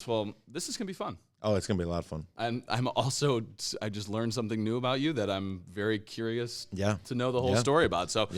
Well, this is going to be fun. Oh, it's going to be a lot of fun. I just learned something new about you that I'm very curious to know the whole Yeah. story about. So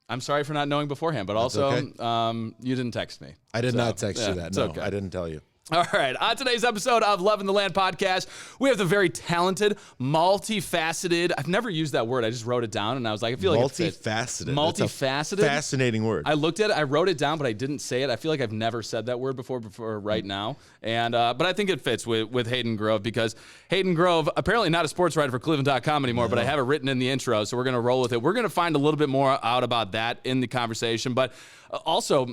I'm sorry for not knowing beforehand, but That's also okay. You didn't text me. I did not text you that. It's No, okay. I didn't tell you. All right, on today's episode of Love in the Land podcast, we have the very talented, multifaceted. I've never used that word. I just wrote it down, and I was like, I feel like multifaceted. Multifaceted. Fascinating word. I looked at it, I wrote it down, but I didn't say it. I feel like I've never said that word before right now, and but I think it fits with Hayden Grove because Hayden Grove, apparently not a sports writer for Cleveland.com anymore, but I have it written in the intro, so we're going to roll with it. We're going to find a little bit more out about that in the conversation, but also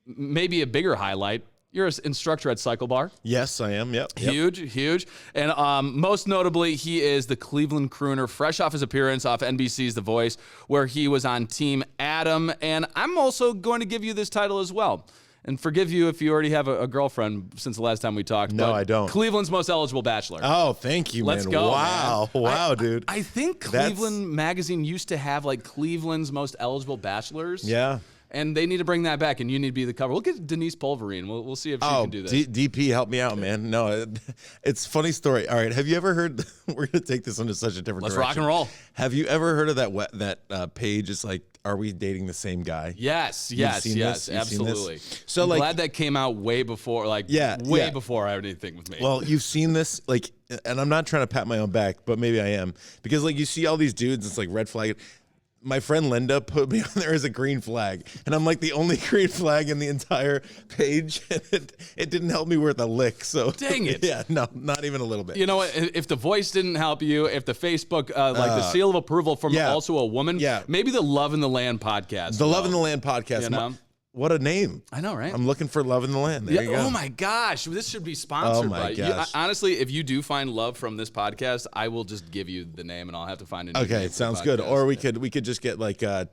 maybe a bigger highlight. You're an instructor at Cycle Bar. Yes, I am. Yep. Huge. And most notably, he is the Cleveland crooner, fresh off his appearance off NBC's The Voice, where he was on Team Adam. And I'm also going to give you this title as well. And forgive you if you already have a girlfriend since the last time we talked. No, I don't. Cleveland's most eligible bachelor. Oh, thank you, man. Let's go, Wow. man. Wow, dude. I think Cleveland Magazine used to have like Cleveland's most eligible bachelors. Yeah. And they need to bring that back, and you need to be the cover. We'll get Denise Pulverine. We'll see if she can do this. DP, help me out, man. No, it's a funny story. All right, have you ever heard? We're gonna take this into such a different Let's direction. rock and roll. Have you ever heard of that page? It's like, are we dating the same guy? Yes, absolutely. So I'm like, glad that came out way before, before I had anything with me. Well, you've seen this, like, and I'm not trying to pat my own back, but maybe I am, because like you see all these dudes, it's like red flag. My friend Linda put me on there as a green flag, and I'm like the only green flag in the entire page, and it didn't help me worth a lick. So dang it. Yeah, no, not even a little bit. You know what? If the Voice didn't help you, if the Facebook, the seal of approval from also a woman, maybe the Love in the Land podcast. The Love in the Land podcast. You know? What a name. I know, right? I'm looking for Love in the Land. There you go. Oh, my gosh. This should be sponsored by you. Gosh. Honestly, if you do find love from this podcast, I will just give you the name, and I'll have to find it. Okay, sounds good. Or we could just get like a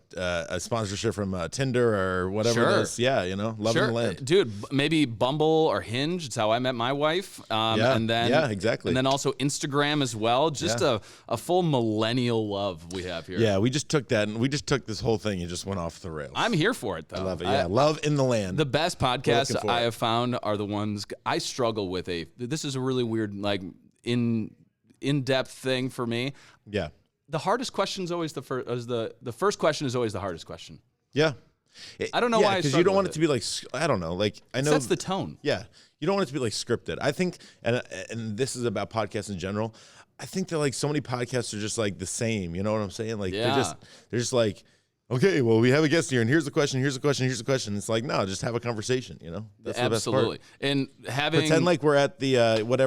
sponsorship from Tinder or whatever it is. Yeah, you know, Love in the Land. Dude, maybe Bumble or Hinge. It's how I met my wife. And then, exactly. And then also Instagram as well. Just a full millennial love we have here. Yeah, we just took that, and we just took this whole thing and just went off the rails. I'm here for it, though. I love it. Yeah, Love in the Land. The best podcasts I have found are the ones I struggle with. This is a really weird, like in-depth thing for me. Yeah. The hardest question is always the first question is always the hardest question. Yeah. I don't know why. Because you don't want it to be like, I don't know, like I know that's the tone. Yeah, you don't want it to be like scripted. I think, and this is about podcasts in general. I think that like so many podcasts are just like the same. You know what I'm saying? Like they're just like, okay, well, we have a guest here, and here's the question, here's the question, here's the question. It's like, no, just have a conversation, you know? That's absolutely. The best part. And pretend like we're at the what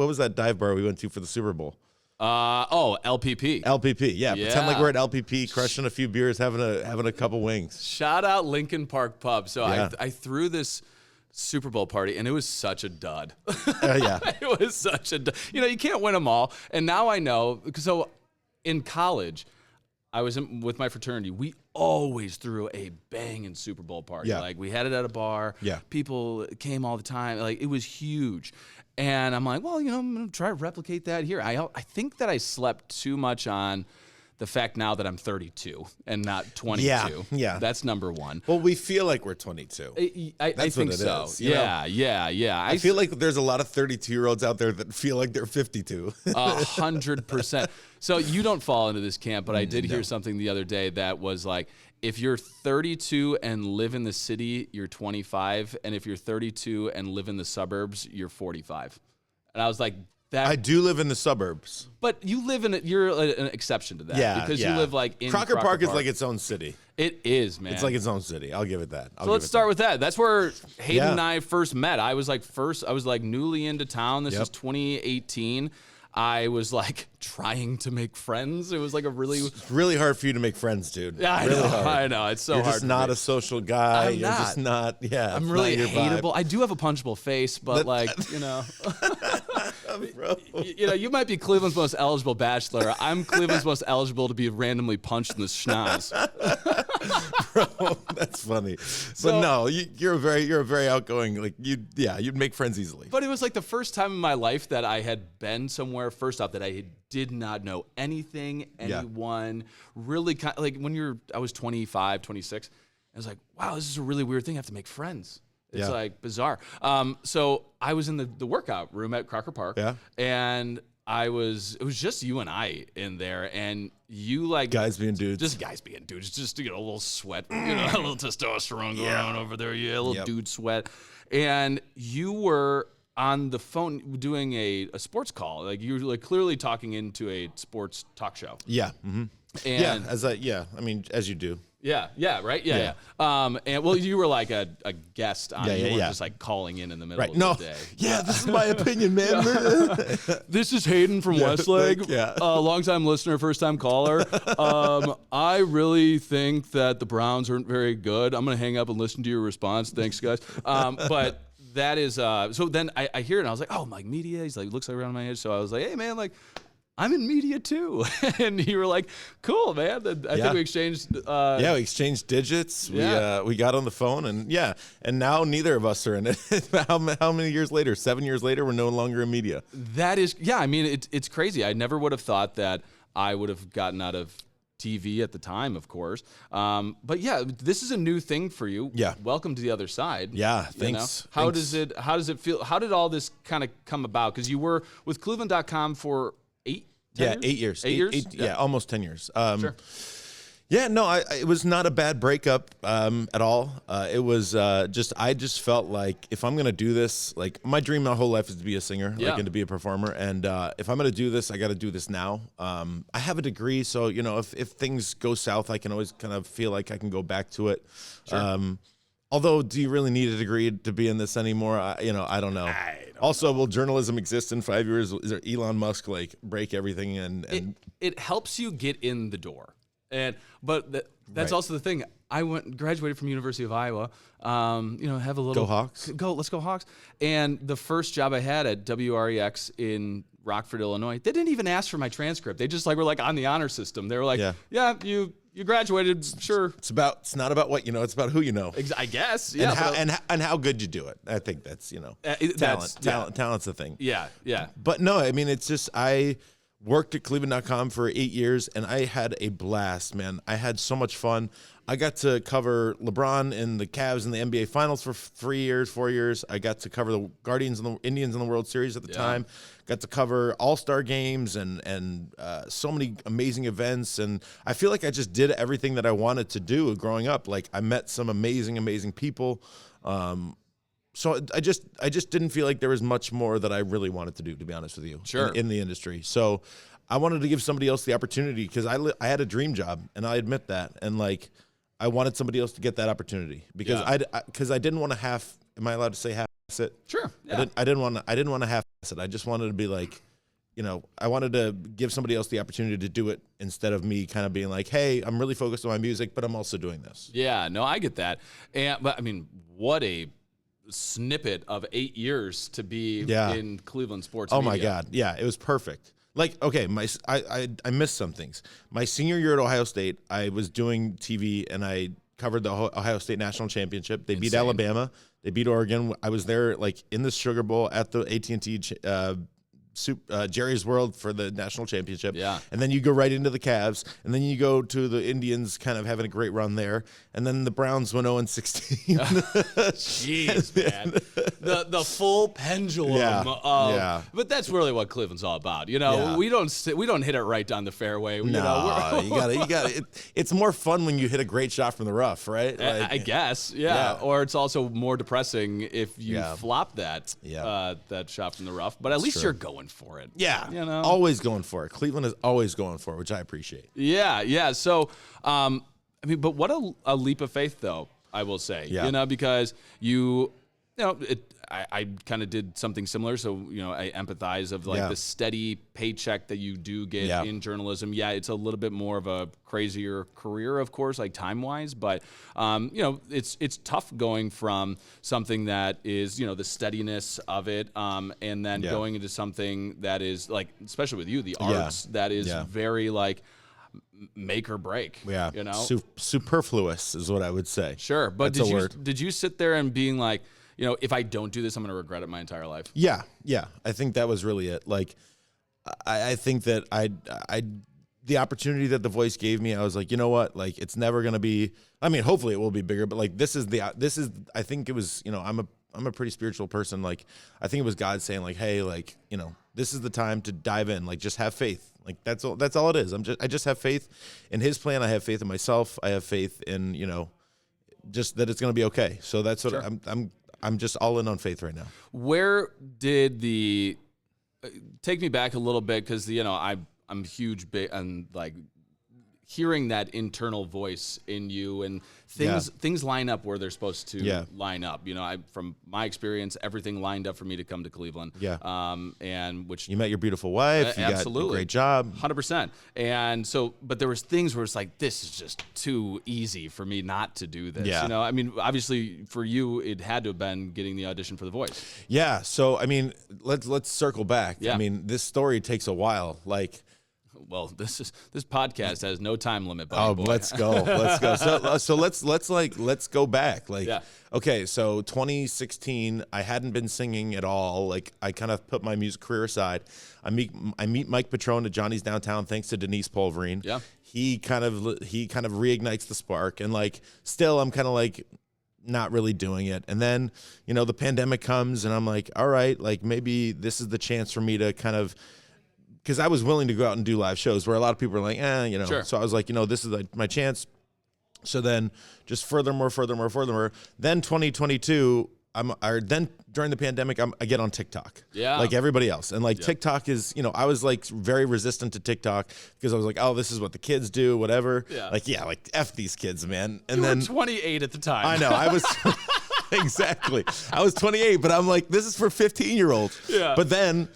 was that dive bar we went to for the Super Bowl? LPP. LPP, yeah. Pretend like we're at LPP, crushing a few beers, having a couple wings. Shout out Lincoln Park Pub. So I threw this Super Bowl party, and it was such a dud. It was such a dud. You know, you can't win them all. And now I know. So in college, I was with my fraternity. We always threw a banging Super Bowl party. Yeah. Like, we had it at a bar. Yeah. People came all the time. Like, it was huge. And I'm like, well, you know, I'm going to try to replicate that here. I think that I slept too much on the fact now that I'm 32 and not 22. Yeah. That's number one. Well, we feel like we're 22. I think what it so. is, you know? Yeah. I feel like there's a lot of 32-year-olds out there that feel like they're 52. 100%. So you don't fall into this camp, but I did hear something the other day that was like, if you're 32 and live in the city, you're 25. And if you're 32 and live in the suburbs, you're 45. And I was like, I do live in the suburbs. But you live in you're an exception to that. Yeah. Because you live like in Crocker Park is like its own city. It is, man. It's like its own city. I'll give it that. So let's start with that. That's where Hayden and I first met. I was like newly into town. This is 2018. I was like trying to make friends. It was like it's really hard for you to make friends, dude. Yeah, I know. It's so hard. You're just not a social guy. You're just not. Yeah, I'm really hateable. I do have a punchable face, but you know, bro. You know, you might be Cleveland's most eligible bachelor. I'm Cleveland's most eligible to be randomly punched in the schnoz. Bro, that's funny. But no, you're a very outgoing. Like you'd make friends easily. But it was like the first time in my life that I had been somewhere. First off, that I did not know anything, anyone. Really, like I was 25, 26. I was like, wow, this is a really weird thing. I have to make friends. It's like bizarre. So I was in the workout room at Crocker Park. Yeah. And it was just you and I in there, and you like Guys being dudes. Just guys being dudes. Just to get a little sweat, a little testosterone going on over there. Yeah, a little dude sweat. And you were on the phone doing a sports call. Like you were like clearly talking into a sports talk show. Yeah. Mm-hmm. And I mean, as you do. Yeah, right? Yeah. And well, you were like a guest on it. You weren't just like calling in the middle of the day. Yeah, this is my opinion, man. This is Hayden from Westlake. Longtime listener, first time caller. I really think that the Browns aren't very good. I'm going to hang up and listen to your response. Thanks, guys. But that is, so then I hear it and I was like, oh, like media. He's like, looks like around my head. So I was like, hey, man, like, I'm in media too. And you were like, cool, man. I think we exchanged. We exchanged digits. We got on the phone and now neither of us are in it. How many years later? 7 years later, we're no longer in media. That is, I mean, it's crazy. I never would have thought that I would have gotten out of TV at the time, of course. But yeah, this is a new thing for you. Yeah. Welcome to the other side. Yeah. Thanks. How does it feel? How did all this kind of come about? Because you were with Cleveland.com for 8 years? 8 years? Almost 10 years. Sure. Yeah, no, it was not a bad breakup at all. It was I just felt like if I'm going to do this, like my dream my whole life is to be a singer, and to be a performer. And if I'm going to do this, I got to do this now. I have a degree, so, if things go south, I can always kind of feel like I can go back to it. Sure. Although, do you really need a degree to be in this anymore? I don't know. Also, will journalism exist in 5 years? Is there Elon Musk like break everything and it helps you get in the door, but that's also the thing. I graduated from University of Iowa. Have a little go Hawks. Let's go Hawks. And the first job I had at WREX in Rockford, Illinois, they didn't even ask for my transcript. They just were like on the honor system. They were like, you graduated, sure. It's not about what you know. It's about who you know. I guess. Yeah. And how good you do it. I think that's talent. Talent's the thing. Yeah. But no, I mean it's just I worked at Cleveland.com for 8 years and I had a blast, man. I had so much fun. I got to cover LeBron and the Cavs in the NBA Finals for 4 years. I got to cover the Guardians and the Indians in the World Series at the time. Got to cover All-Star games and so many amazing events. And I feel like I just did everything that I wanted to do growing up. Like I met some amazing people. So I just didn't feel like there was much more that I really wanted to do, to be honest with you, in the industry. So I wanted to give somebody else the opportunity because I had a dream job, and I admit that. And like I wanted somebody else to get that opportunity because I didn't want to half. Am I allowed to say half it? Sure. Yeah. I didn't want to half it. I just wanted to be like, I wanted to give somebody else the opportunity to do it instead of me kind of being like, hey, I'm really focused on my music, but I'm also doing this. Yeah, no, I get that. But I mean, what a snippet of 8 years to be in Cleveland sports media. My God. Yeah, it was perfect. Like, okay, I missed some things. My senior year at Ohio State, I was doing TV and I covered the Ohio State National Championship. They beat Alabama. They beat Oregon. I was there like in the Sugar Bowl at the AT&T Jerry's World for the national championship. Yeah. And then you go right into the Cavs, and then you go to the Indians kind of having a great run there. And then the Browns went 0-16. Jeez, man. The full pendulum but that's really what Cleveland's all about. We don't hit it right down the fairway. You got it. It's more fun when you hit a great shot from the rough, right? Like, I guess. Yeah. Or it's also more depressing if you flop that shot from the rough. But at least you're going for it. Yeah. Always going for it. Cleveland is always going for it, which I appreciate. Yeah. So, but what a leap of faith, though, I will say. Yeah. Because I kind of did something similar. So, I empathize of the steady paycheck that you do get in journalism. Yeah, it's a little bit more of a crazier career, of course, like time-wise. But, it's tough going from something that is, the steadiness of it and then going into something that is, like, especially with you, the arts, that is very, like, make or break. Yeah. Superfluous is what I would say. Sure. But did you sit there and being like, if I don't do this, I'm going to regret it my entire life? Yeah. I think that was really it. Like, I think that I the opportunity that The Voice gave me, I was like, you know what? Like, it's never going to be, I mean, hopefully it will be bigger, but like, I think it was, you know, I'm a pretty spiritual person. Like, I think it was God saying like, hey, like, you know, this is the time to dive in. Like, just have faith. Like, that's all it is. I just have faith in His plan. I have faith in myself. I have faith in, you know, just that it's going to be okay. So that's what Sure. I'm just all in on faith right now. Where did take me back a little bit, because you know I'm huge big and like hearing that internal voice in you, and things line up where they're supposed to line up. You know, from my experience, everything lined up for me to come to Cleveland. Yeah. And which you met your beautiful wife. You got a great job. 100%. And so, but there was things where it's like, this is just too easy for me not to do this. Yeah. You know, I mean, obviously for you, it had to have been getting the audition for The Voice. Yeah. So, I mean, let's circle back. Yeah. I mean, this story takes a while. Like, well, this podcast has no time limit. Oh, boy. let's go. So let's go back. Like, okay, so 2016, I hadn't been singing at all. Like, I kind of put my music career aside. I meet Mike Petrone at Johnny's Downtown, thanks to Denise Pulverine. Yeah, he kind of reignites the spark, and like, still, I'm kind of like not really doing it. And then, you know, the pandemic comes, and I'm like, all right, like maybe this is the chance for me to kind of. Because I was willing to go out and do live shows where a lot of people are like, you know. Sure. So I was like, you know, this is like my chance. So then just furthermore. Then 2022, then during the pandemic, I get on TikTok. Yeah. Like everybody else. And like TikTok is, you know, I was like very resistant to TikTok because I was like, oh, this is what the kids do, whatever. Yeah. Like F these kids, man. And you then were 28 at the time. I know. I was exactly. I was 28, but I'm like, this is for 15-year-olds. Yeah. But then,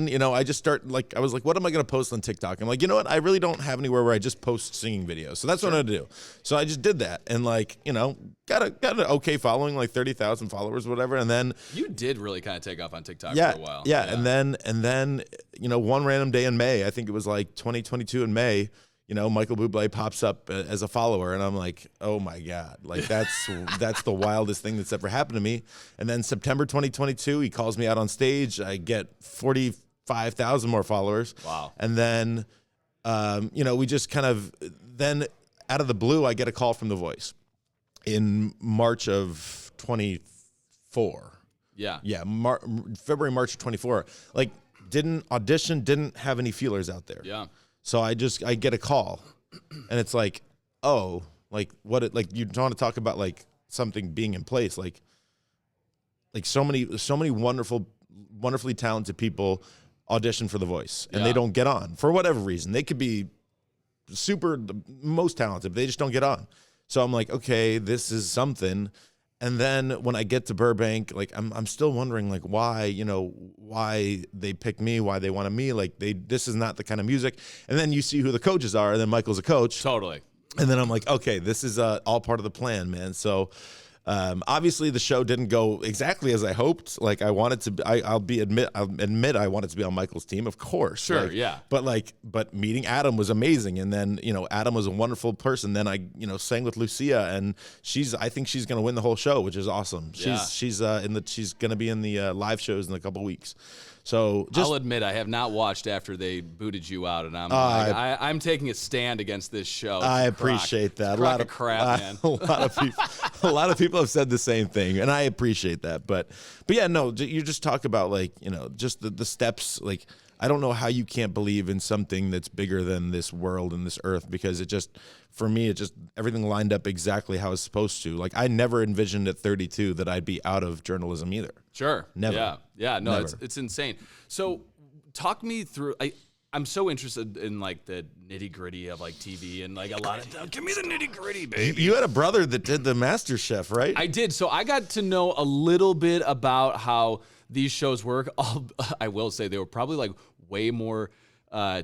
you know, I just start like, I was like, what am I going to post on TikTok? I'm like, you know what? I really don't have anywhere where I just post singing videos. So that's what I'm going to do. So I just did that. And like, you know, got an okay following, like 30,000 followers, whatever. And then you did really kind of take off on TikTok for a while. Yeah. And then, you know, one random day in May, I think it was like 2022 in May, you know, Michael Bublé pops up as a follower, and I'm like, oh my God, like that's the wildest thing that's ever happened to me. And then September 2022, he calls me out on stage. I get 45,000 more followers. Wow. And then, you know, we just kind of, then out of the blue, I get a call from The Voice in March of 24. Yeah. Yeah. February, March of 24. Like, didn't audition, didn't have any feelers out there. Yeah. So I get a call, and it's like, oh, like what? Like you want to talk about like something being in place, like so many wonderfully talented people audition for The Voice, and they don't get on for whatever reason. They could be the most talented, but they just don't get on. So I'm like, okay, this is something. And then when I get to Burbank, like I'm still wondering like why they picked me, why they wanted me. Like this is not the kind of music. And then you see who the coaches are, and then Michael's a coach. Totally. And then I'm like, okay, this is all part of the plan, man. So obviously the show didn't go exactly as I hoped. Like I wanted to. I'll admit I wanted to be on Michael's team, of course. Sure, like, yeah. But meeting Adam was amazing, and then you know Adam was a wonderful person. Then I sang with Lucia, and I think she's gonna win the whole show, which is awesome. She's gonna be in the live shows in a couple weeks. So I'll admit I have not watched after they booted you out, and I'm taking a stand against this show. I appreciate that. A lot of crap, man. A lot of people have said the same thing, and I appreciate that. But yeah, no, you just talk about like just the steps. Like I don't know how you can't believe in something that's bigger than this world and this earth, because for me, everything lined up exactly how it's supposed to. Like I never envisioned at 32 that I'd be out of journalism either. Sure. Never. Yeah. No, Never. it's insane. So talk me through. I'm so interested in like the nitty gritty of like TV and like a lot of give me the nitty gritty, baby. You had a brother that did the MasterChef, right? I did. So I got to know a little bit about how these shows work. I will say they were probably like way more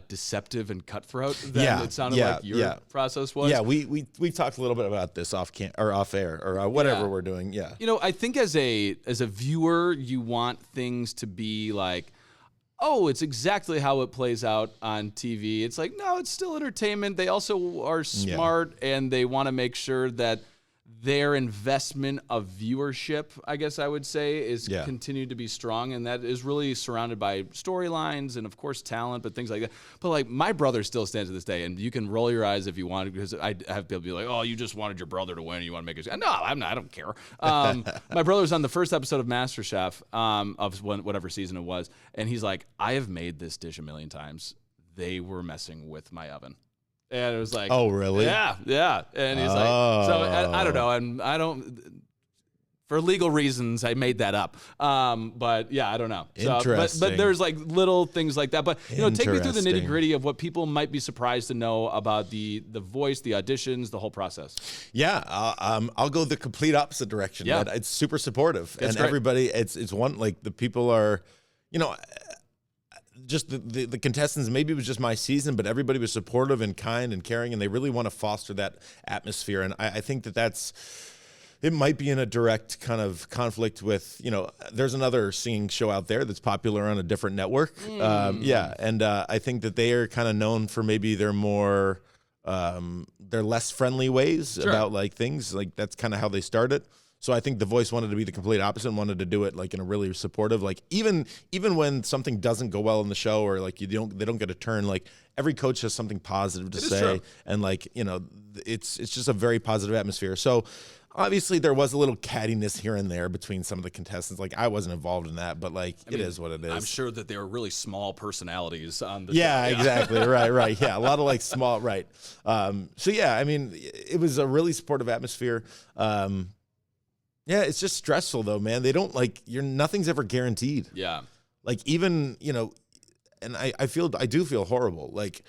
deceptive and cutthroat than it sounded like your process was. Yeah, we talked a little bit about this off air or whatever we're doing. Yeah. I think as a viewer, you want things to be like, oh, it's exactly how it plays out on TV. It's like, no, it's still entertainment. They also are smart and they want to make sure that their investment of viewership, I guess I would say, is Yeah. continued to be strong, and that is really surrounded by storylines and, of course, talent, but things like that. But, like, my brother still stands to this day, and you can roll your eyes if you want, because I have people be like, oh, you just wanted your brother to win, and you want to make it. No, I'm not. I don't care. My brother was on the first episode of MasterChef of whatever season it was, and he's like, I have made this dish a million times. They were messing with my oven. And it was like, oh, really? Yeah. And he's like, so I don't know. And I don't, for legal reasons, I made that up. But yeah, I don't know. Interesting. But there's like little things like that. But, take me through the Interesting. nitty gritty of what people might be surprised to know about the voice, the auditions, the whole process. Yeah, I'll go the complete opposite direction. Yeah. It's super supportive. That's and great. everybody, it's one, like the people are, just the contestants, maybe it was just my season, but everybody was supportive and kind and caring, and they really want to foster that atmosphere. And I think it might be in a direct kind of conflict with, there's another singing show out there that's popular on a different network. And I think that they are kind of known for maybe their more, their less friendly ways about like things. Like that's kind of how they started. So I think The Voice wanted to be the complete opposite and wanted to do it like in a really supportive, like even when something doesn't go well in the show or like they don't get a turn, like every coach has something positive to say, and like it's just a very positive atmosphere. So obviously there was a little cattiness here and there between some of the contestants. Like I wasn't involved in that, but like it is what it is. I'm sure that they were really small personalities on the show. Yeah, exactly. Right. Yeah, a lot of like small. Right. So yeah, I mean, it was a really supportive atmosphere. Yeah, it's just stressful though, man. They don't like nothing's ever guaranteed. Yeah. Like even, and I do feel horrible. Like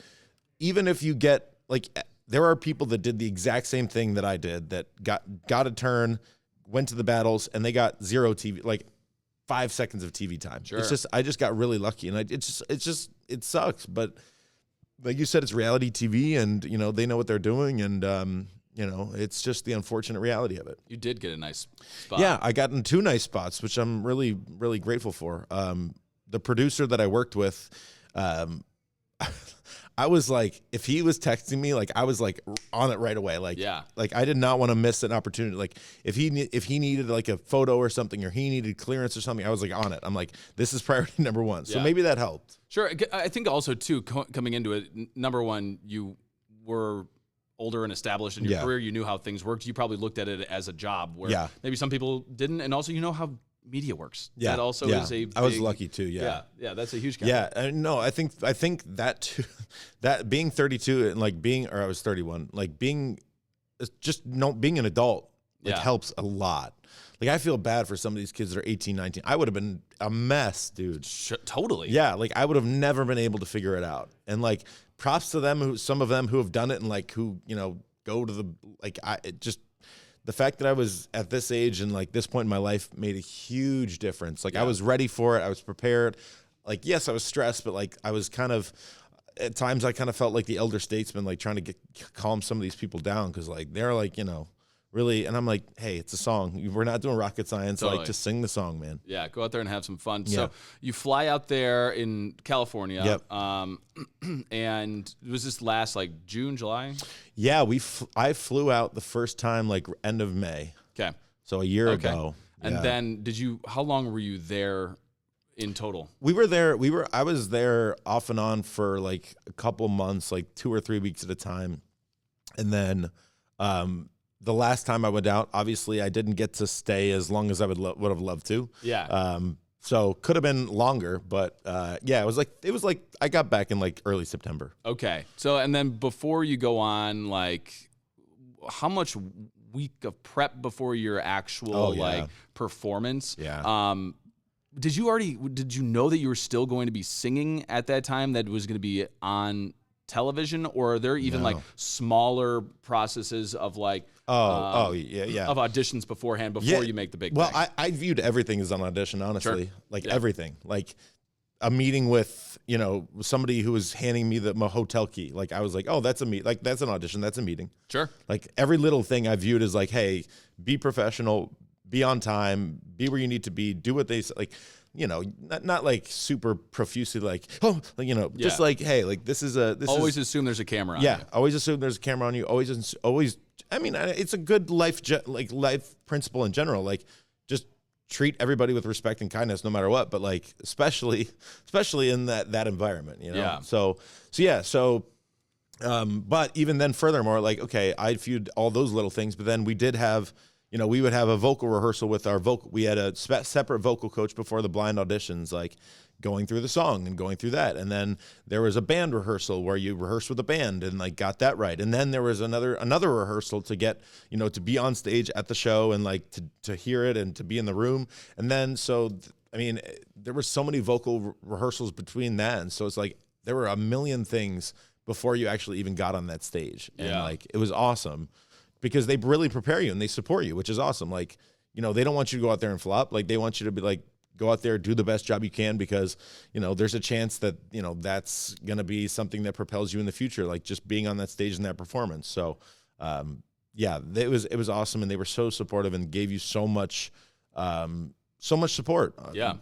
even if you get like there are people that did the exact same thing that I did that got a turn, went to the battles, and they got 0 TV, like 5 seconds of TV time. Sure. It's just I just got really lucky, and it sucks. But like you said, it's reality TV, and they know what they're doing, and it's just the unfortunate reality of it. You did get a nice spot. Yeah, I got in 2 nice spots, which I'm really, really grateful for. The producer that I worked with, I was like, if he was texting me, like I was like on it right away. Like, Yeah. like I did not want to miss an opportunity. Like if he needed like a photo or something, or he needed clearance or something, I was like on it. I'm like, this is priority number 1. So Yeah. maybe that helped. Sure. I think also, too, coming into it, number one, you were older and established in your career. You knew how things worked. You probably looked at it as a job where maybe some people didn't. And also, how media works. Yeah. That also is a big, I was lucky too. Yeah. Yeah. That's a huge caveat. Yeah. No, I think that too, that being 32 and like or I was 31, like being an adult, like helps a lot. Like I feel bad for some of these kids that are 18, 19. I would have been a mess, dude. Totally. Yeah. Like I would have never been able to figure it out. And like props to them, some of them who have done it and like who, go to the, like the fact that I was at this age and like this point in my life made a huge difference. Like I was ready for it. I was prepared. Like, yes, I was stressed, but like I was kind of, at times I kind of felt like the elder statesman, like trying to calm some of these people down. Cause like, they're like, really. And I'm like, hey, it's a song. We're not doing rocket science. Totally. Like just sing the song, man. Yeah. Go out there and have some fun. Yeah. So you fly out there in California. Yep. And was this last like June, July? Yeah. I flew out the first time, like end of May. Okay. So a year ago. And then how long were you there in total? I was there off and on for like a couple months, like 2 or 3 weeks at a time. And then, the last time I went out, obviously I didn't get to stay as long as I would have loved to. Yeah. So could have been longer, but it was like I got back in like early September. Okay. So and then before you go on, like how much week of prep before your actual like performance? Yeah. Did you know that you were still going to be singing at that time, that was going to be on television, or are there even like smaller processes of like of auditions beforehand before you make the big thing? I viewed everything as an audition, honestly. Like everything. Like a meeting with, somebody who was handing me my hotel key. Like I was like, oh, that's that's an audition, that's a meeting. Sure. Like every little thing I viewed as like, hey, be professional, be on time, be where you need to be, do what they say. Like, not like super profusely, like, just like, hey, like this is always assume there's a camera on you. Always assume there's a camera on you. Always I mean, it's a good life principle in general. Like, just treat everybody with respect and kindness, no matter what. But like, especially in that environment, you know. Yeah. So, but even then, furthermore, like, okay, I viewed all those little things, but then we did have, you know, we would have a vocal rehearsal with our vocal. We had a separate vocal coach before the blind auditions, like going through the song and going through that. And then there was a band rehearsal where you rehearsed with a band and like got that right. And then there was another rehearsal to get, you know, to be on stage at the show and like to hear it and to be in the room. And then, I mean, there were so many vocal rehearsals between that. And so it's like, there were a million things before you actually even got on that stage. And like, it was awesome because they really prepare you and they support you, which is awesome. Like, you know, they don't want you to go out there and flop. Like, they want you to be like, go out there, do the best job you can, because, you know, there's a chance that, you know, that's going to be something that propels you in the future, like just being on that stage and that performance. So, yeah, it was awesome. And they were so supportive and gave you so much support. Yeah.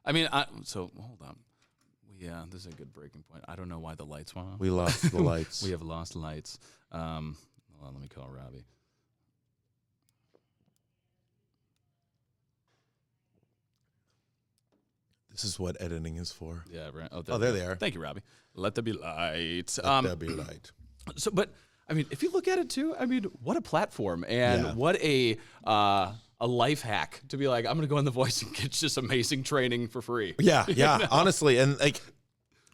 I mean, so hold on. Yeah, this is a good breaking point. I don't know why the lights went off. We lost the lights. We have lost lights. Hold on, let me call Robbie. This is what editing is for. Yeah, right. Oh, there they are. Thank you, Robbie. Let there be light. Let there be light. So, but I mean, if you look at it too, I mean, what a platform and what a life hack to be like, I'm going to go in The Voice and get just amazing training for free. Yeah, yeah, You know? honestly. And like,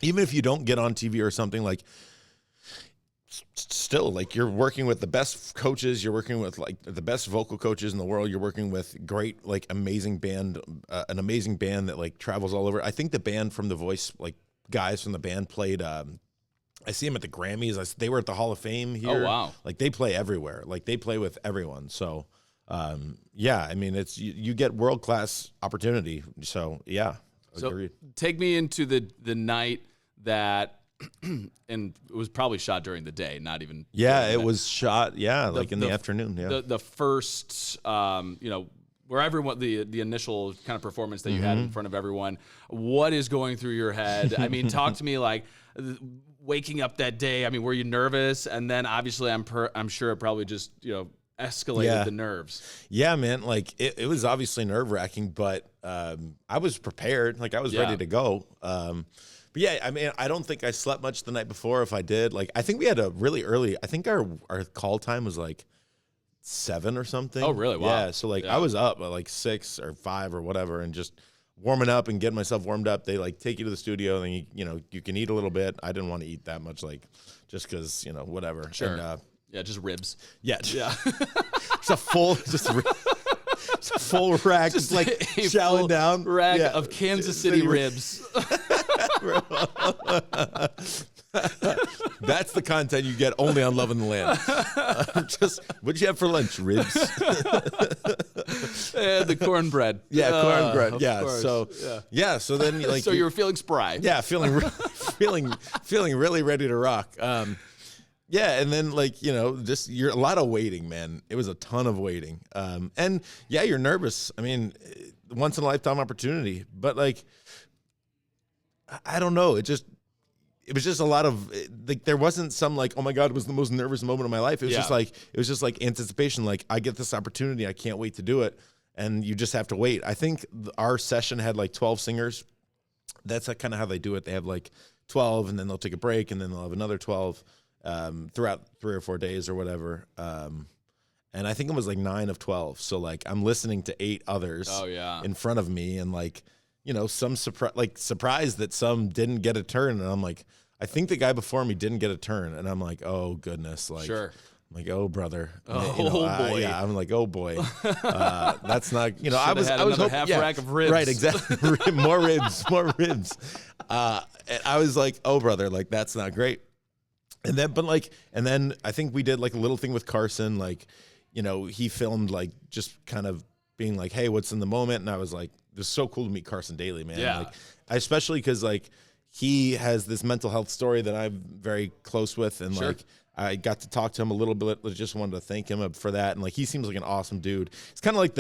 even if you don't get on TV or something, like, still, like, you're working with the best coaches, you're working with like the best vocal coaches in the world, you're working with great, like, amazing band, an amazing band that like travels all over. I think the band from The Voice, like guys from the band played, I see them at the Grammys. They were at the Hall of Fame here. Oh, wow. Like, they play everywhere. Like, they play with everyone. So, yeah, I mean, it's, you get world-class opportunity. So, yeah, agreed. So take me into the night that, and it was probably shot during the day, not even. Yeah, it was shot. Yeah, like in the afternoon. Yeah, the first, you know, where everyone the initial kind of performance that you had in front of everyone. What is going through your head? I mean, talk to me like waking up that day. I mean, were you nervous? And then obviously, I'm sure it probably just, you know, escalated the nerves. Yeah, man. Like, it was obviously nerve-wracking, but I was prepared. Like, I was ready to go. But yeah, I mean, I don't think I slept much the night before. If I did, like, I think we had a really early, I think our call time was like 7 or something. Oh, really? Wow. Yeah. So like, I was up at like 6 or 5 or whatever, and just warming up and getting myself warmed up. They like take you to the studio, and you know, you can eat a little bit. I didn't want to eat that much, like, just because, you know, whatever. Sure. And, yeah, just ribs. Yeah. It's a full, it's a full rack, just like chowing down. Rack of Kansas City ribs. That's the content you get only on Love in the Land. What'd you have for lunch? Ribs. And the cornbread. Yeah, cornbread. Yeah. Course. So So then, like, so you were feeling spry. Yeah, feeling really ready to rock. Yeah, and then, like, you know, just a lot of waiting, man. It was a ton of waiting. And yeah, you're nervous. I mean, once in a lifetime opportunity, but like, I don't know. It was just a lot of, like, there wasn't some like, oh my God, it was the most nervous moment of my life. It was just like anticipation. Like, I get this opportunity. I can't wait to do it. And you just have to wait. I think our session had like 12 singers. That's kind of how they do it. They have like 12, and then they'll take a break, and then they'll have another 12 throughout 3 or 4 days or whatever. And I think it was like 9 of 12. So like, I'm listening to 8 others in front of me, and like, you know, some surprised that some didn't get a turn. And I'm like, I think the guy before me didn't get a turn. And I'm like, oh goodness. Like, sure. I'm like, oh brother. Oh, you know, boy. Yeah. I'm like, oh boy. That's not, you know, I was hoping half rack of ribs. Right. Exactly. more ribs. And I was like, oh brother, like, that's not great. And then I think we did like a little thing with Carson, like, you know, he filmed like just kind of being like, hey, what's in the moment? And I was like, it was so cool to meet Carson Daly, man. Yeah. Like, especially because like he has this mental health story that I'm very close with, and like I got to talk to him a little bit. Just wanted to thank him for that. And like, he seems like an awesome dude. It's kind of like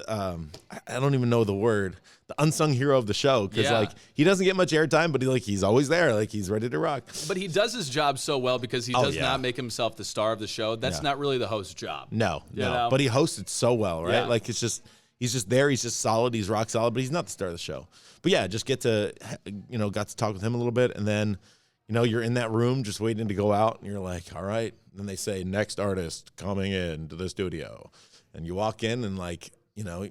I don't even know the word, the unsung hero of the show. Cause like he doesn't get much airtime, but he's always there. Like he's ready to rock. But he does his job so well because he does not make himself the star of the show. That's not really the host's job. No. But he hosts it so well, right? Yeah. Like he's just there. He's just solid. He's rock solid, but he's not the star of the show. But yeah, just got to talk with him a little bit. And then, you're in that room just waiting to go out, and you're like, all right. And then they say, next artist coming into the studio. And you walk in, and like,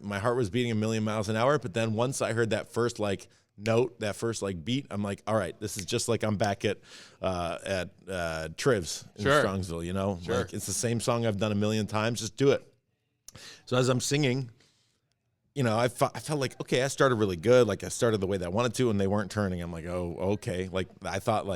my heart was beating a million miles an hour. But then once I heard that first like note, that first like beat, I'm like, all right, this is just like I'm back at Trivs in Strongsville, Sure. Like it's the same song I've done a million times. Just do it. So as I'm singing, I felt like, okay, I started really good. Like I started the way that I wanted to, and they weren't turning. I'm like, oh, okay. Like I thought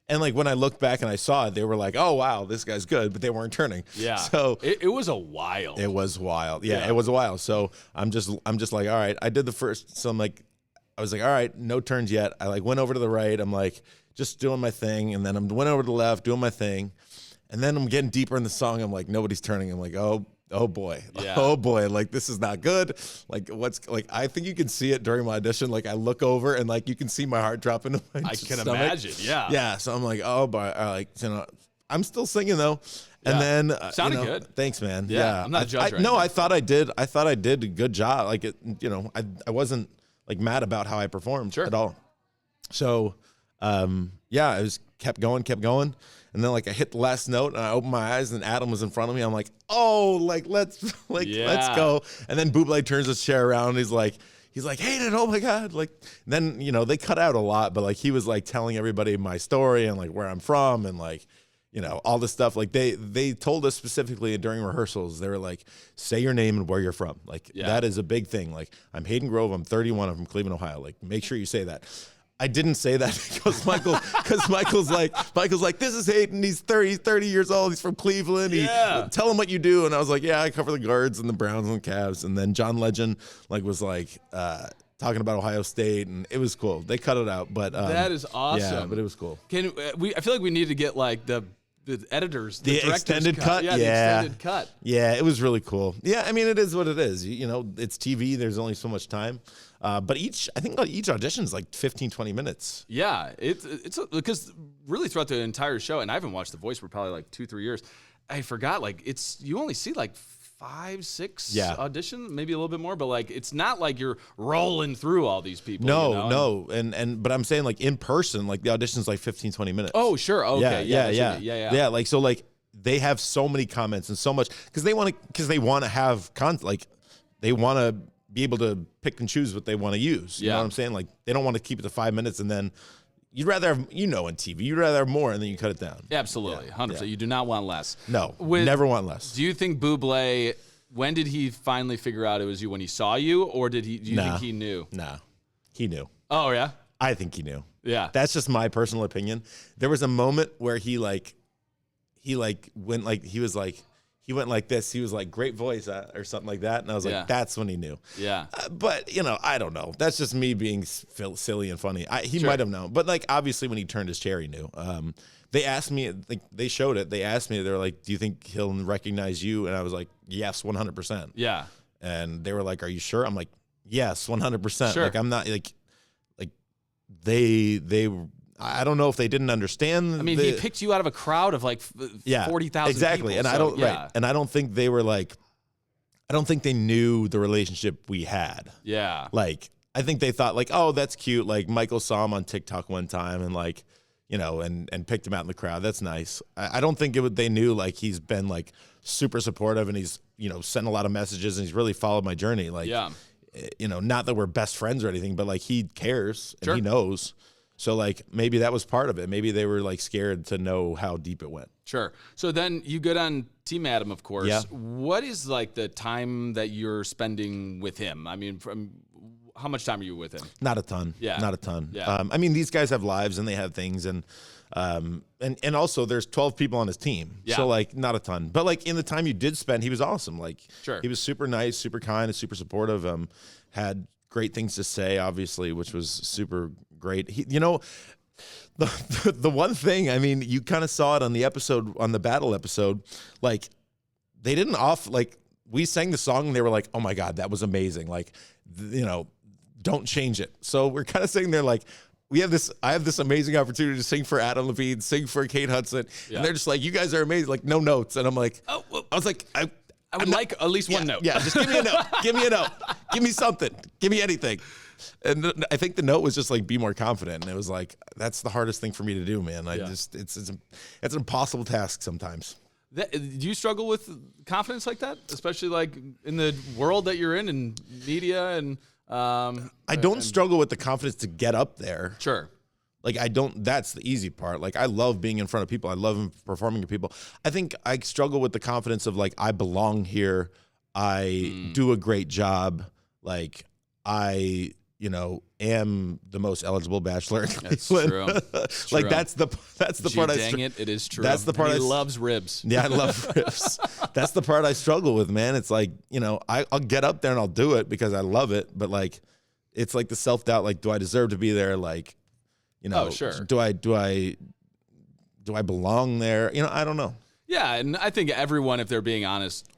and like when I looked back and I saw it, they were like, oh, wow, this guy's good, but they weren't turning. Yeah. So it was a while. It was wild. Yeah, it was a while. So I'm just like, all right, I did the first. So I was like, all right, no turns yet. I like went over to the right. I'm like just doing my thing. And then I went over to the left, doing my thing. And then I'm getting deeper in the song. I'm like, nobody's turning. I'm like, oh boy. Yeah. Oh boy. Like, this is not good. Like, I think you can see it during my audition. Like, I look over and like, you can see my heart drop into my I can stomach. imagine. Yeah. Yeah. So I'm like, oh boy. I'm still singing though. And then sounded good. Thanks, man. Yeah. I'm not a judge. No, I thought I did a good job. Like I wasn't like mad about how I performed at all. So, I was kept going. And then like I hit the last note and I opened my eyes and Adam was in front of me. I'm like, oh, like, let's go. And then Bublé turns his chair around and he's like, Hayden, oh my God. Like, then, they cut out a lot, but like, he was like telling everybody my story and like where I'm from and like, all this stuff. Like they told us specifically during rehearsals, they were like, say your name and where you're from. Like that is a big thing. Like I'm Hayden Grove. I'm 31. I'm from Cleveland, Ohio. Like make sure you say that. I didn't say that because Michael's like, this is Hayden. He's 30 years old. He's from Cleveland. Tell him what you do. And I was like, yeah, I cover the Guards and the Browns and the Cavs. And then John Legend was talking about Ohio State, and it was cool. They cut it out, but that is awesome. Yeah, but it was cool. I feel like we need to get like the editors, the extended cut. Yeah, the extended cut. Yeah, it was really cool. Yeah, I mean, it is what it is. It's TV. There's only so much time. But each audition is like 15, 20 minutes. Yeah, it's because really throughout the entire show, and I haven't watched The Voice for probably like 2-3 years. I forgot, like you only see like 5-6 auditions, maybe a little bit more, but like it's not like you're rolling through all these people. No. But I'm saying like in person, like the audition's like 15, 20 minutes. Oh, sure. Okay. Yeah. Like, so like they have so many comments and so much because they want to have like they want to be able to pick and choose what they want to use. You know what I'm saying? Like they don't want to keep it to 5 minutes and then you'd rather have, in TV, you'd rather have more and then you cut it down. Absolutely. 100%. You do not want less. No, never want less. Do you think Bublé, when did he finally figure out it was you? When he saw you, or do you think he knew? Nah, he knew. Oh, yeah? I think he knew. Yeah. That's just my personal opinion. There was a moment where he went like this. He was like, great voice or something like that. And I was like, that's when he knew. Yeah. But, I don't know. That's just me being silly and funny. He might have known. But, like, obviously when he turned his chair, he knew. They asked me, like, they showed it. They asked me, they were like, do you think he'll recognize you? And I was like, yes, 100%. Yeah. And they were like, are you sure? I'm like, yes, 100%. Sure. Like, I'm not, like they I don't know if they didn't understand. I mean, he picked you out of a crowd of like 40,000 exactly. people. And and I don't think they were like, I don't think they knew the relationship we had. Yeah. Like, I think they thought like, oh, that's cute. Like Michael saw him on TikTok one time and like, and picked him out in the crowd. That's nice. I don't think they knew like he's been like super supportive and he's, sent a lot of messages and he's really followed my journey. Like, not that we're best friends or anything, but like he cares and he knows. So, like, maybe that was part of it. Maybe they were, like, scared to know how deep it went. Sure. So then you get on Team Adam, of course. Yeah. What is, like, the time that you're spending with him? I mean, how much time are you with him? Not a ton. Yeah. Not a ton. Yeah. I mean, these guys have lives and they have things. And also there's 12 people on his team. Yeah. So, like, not a ton. But, like, in the time you did spend, he was awesome. Like, sure. He was super nice, super kind, and super supportive. Had great things to say, obviously, which was super great. The one thing, I mean, you kind of saw it on the battle episode, like they didn't like we sang the song and they were like, oh my God, that was amazing. Like, don't change it. So we're kind of sitting there like, I have this amazing opportunity to sing for Adam Levine, sing for Kate Hudson. Yeah. And they're just like, you guys are amazing. Like, no notes. And I'm like, I was like, I would like at least one note. Yeah, just give me a note. Give me a note. Give me something. Give me anything. And I think the note was just like, be more confident. And it was like, that's the hardest thing for me to do, man. It's an impossible task sometimes. Do you struggle with confidence like that, especially like in the world that you're in and media and? I don't struggle with the confidence to get up there. Sure. Like that's the easy part. Like I love being in front of people. I love performing to people. I think I struggle with the confidence of like, I belong here. I do a great job. Like I, am the most eligible bachelor in Cleveland. That's true. Like that's the part it is true. That's the part he loves ribs. Yeah, I love ribs. That's the part I struggle with, man. It's like, I'll get up there and I'll do it because I love it. But like, it's like the self-doubt, like, do I deserve to be there? Like, sure. Do I belong there? I don't know. Yeah. And I think everyone, if they're being honest,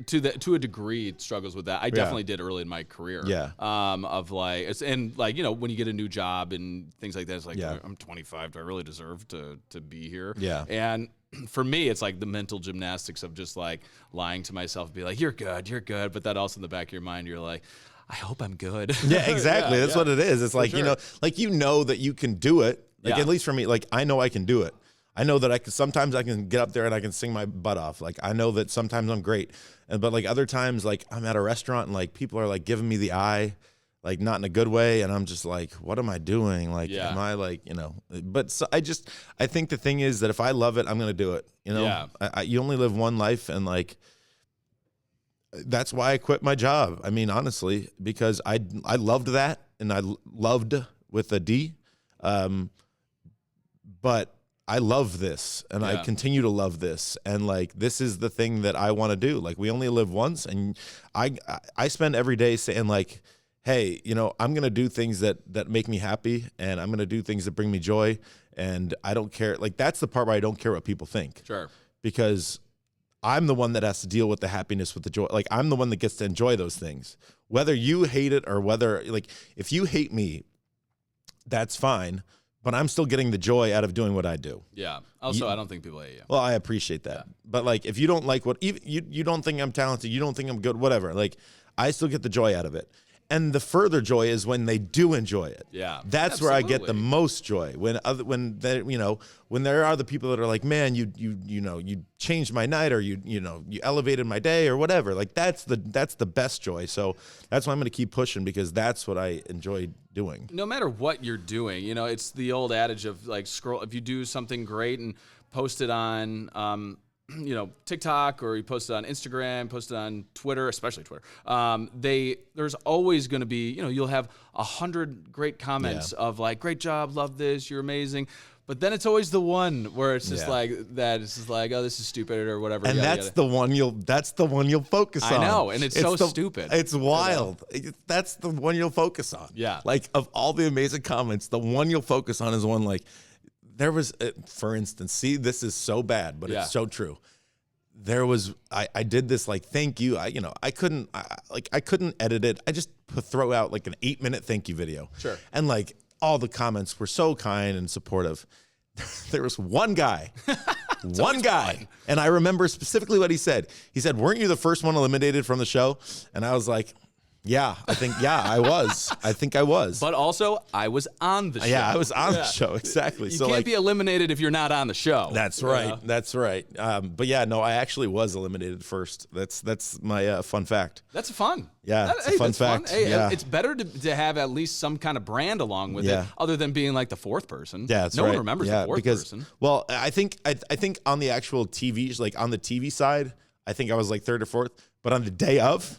to a degree, struggles with that. I definitely did early in my career. Yeah. Of like, when you get a new job and things like that, it's like, I'm 25. Do I really deserve to be here? Yeah. And for me, it's like the mental gymnastics of just like lying to myself and be like, you're good. But that also in the back of your mind, you're like, I hope I'm good. Yeah, exactly. That's what it is. It's like, sure. that you can do it. Like, Yeah. at least for me, like, I know I can do it. I know that sometimes I can get up there and I can sing my butt off. Like, I know that sometimes I'm great. But like other times, like I'm at a restaurant and like people are like giving me the eye, like not in a good way. And I'm just like, what am I doing? Like, am I like, but so I think the thing is that if I love it, I'm going to do it. Yeah. You only live one life. And like, that's why I quit my job. I mean, honestly, because I loved that and I loved with a D. But I love this and I continue to love this. And like, this is the thing that I want to do. Like, we only live once. And I spend every day saying like, hey, I'm going to do things that make me happy and I'm going to do things that bring me joy. And I don't care. Like, that's the part where I don't care what people think. Sure. Because I'm the one that has to deal with the happiness, with the joy. Like, I'm the one that gets to enjoy those things, whether you hate it or whether, like, if you hate me, that's fine. But I'm still getting the joy out of doing what I do. Yeah. Also, I don't think people hate you. Well, I appreciate that. Yeah. But like, if you don't like even you don't think I'm talented, you don't think I'm good, whatever. Like, I still get the joy out of it. And the further joy is when they do enjoy it. Yeah, that's absolutely. where I get the most joy. When there are the people that are like, man, you changed my night, or you elevated my day, or whatever. Like, that's the best joy. So that's why I'm going to keep pushing, because that's what I enjoy doing. No matter what you're doing, it's the old adage of like, scroll. If you do something great and post it on TikTok, or you post it on Instagram, post it on Twitter, especially Twitter. There's always going to be, you'll have 100 great comments of like, great job, love this, you're amazing. But then it's always the one where it's just like that. It's just like, oh, this is stupid or whatever. And that's the one you'll focus on. I know, and it's so stupid. It's wild. That's the one you'll focus on. Yeah. Like, of all the amazing comments, the one you'll focus on is one like, there was, for instance, see, this is so bad, but it's so true. There was, I did this like, thank you. I couldn't edit it. I just throw out like an 8-minute thank you video. Sure. And like, all the comments were so kind and supportive. There was one guy, and I remember specifically what he said. He said, "Weren't you the first one eliminated from the show?" And I was like, yeah, I think, I was. I think I was. But also, I was on the show. Yeah, I was on the show, exactly. You can't be eliminated if you're not on the show. That's right. That's right. But yeah, no, I actually was eliminated first. That's my fun fact. That's fun. Yeah, it's a fun fact. Hey, yeah. It's better to have at least some kind of brand along with it, other than being like the fourth person. Yeah, that's no right. one remembers the fourth person. Well, I think on the actual TV, like on the TV side, I think I was like third or fourth. But on the day of,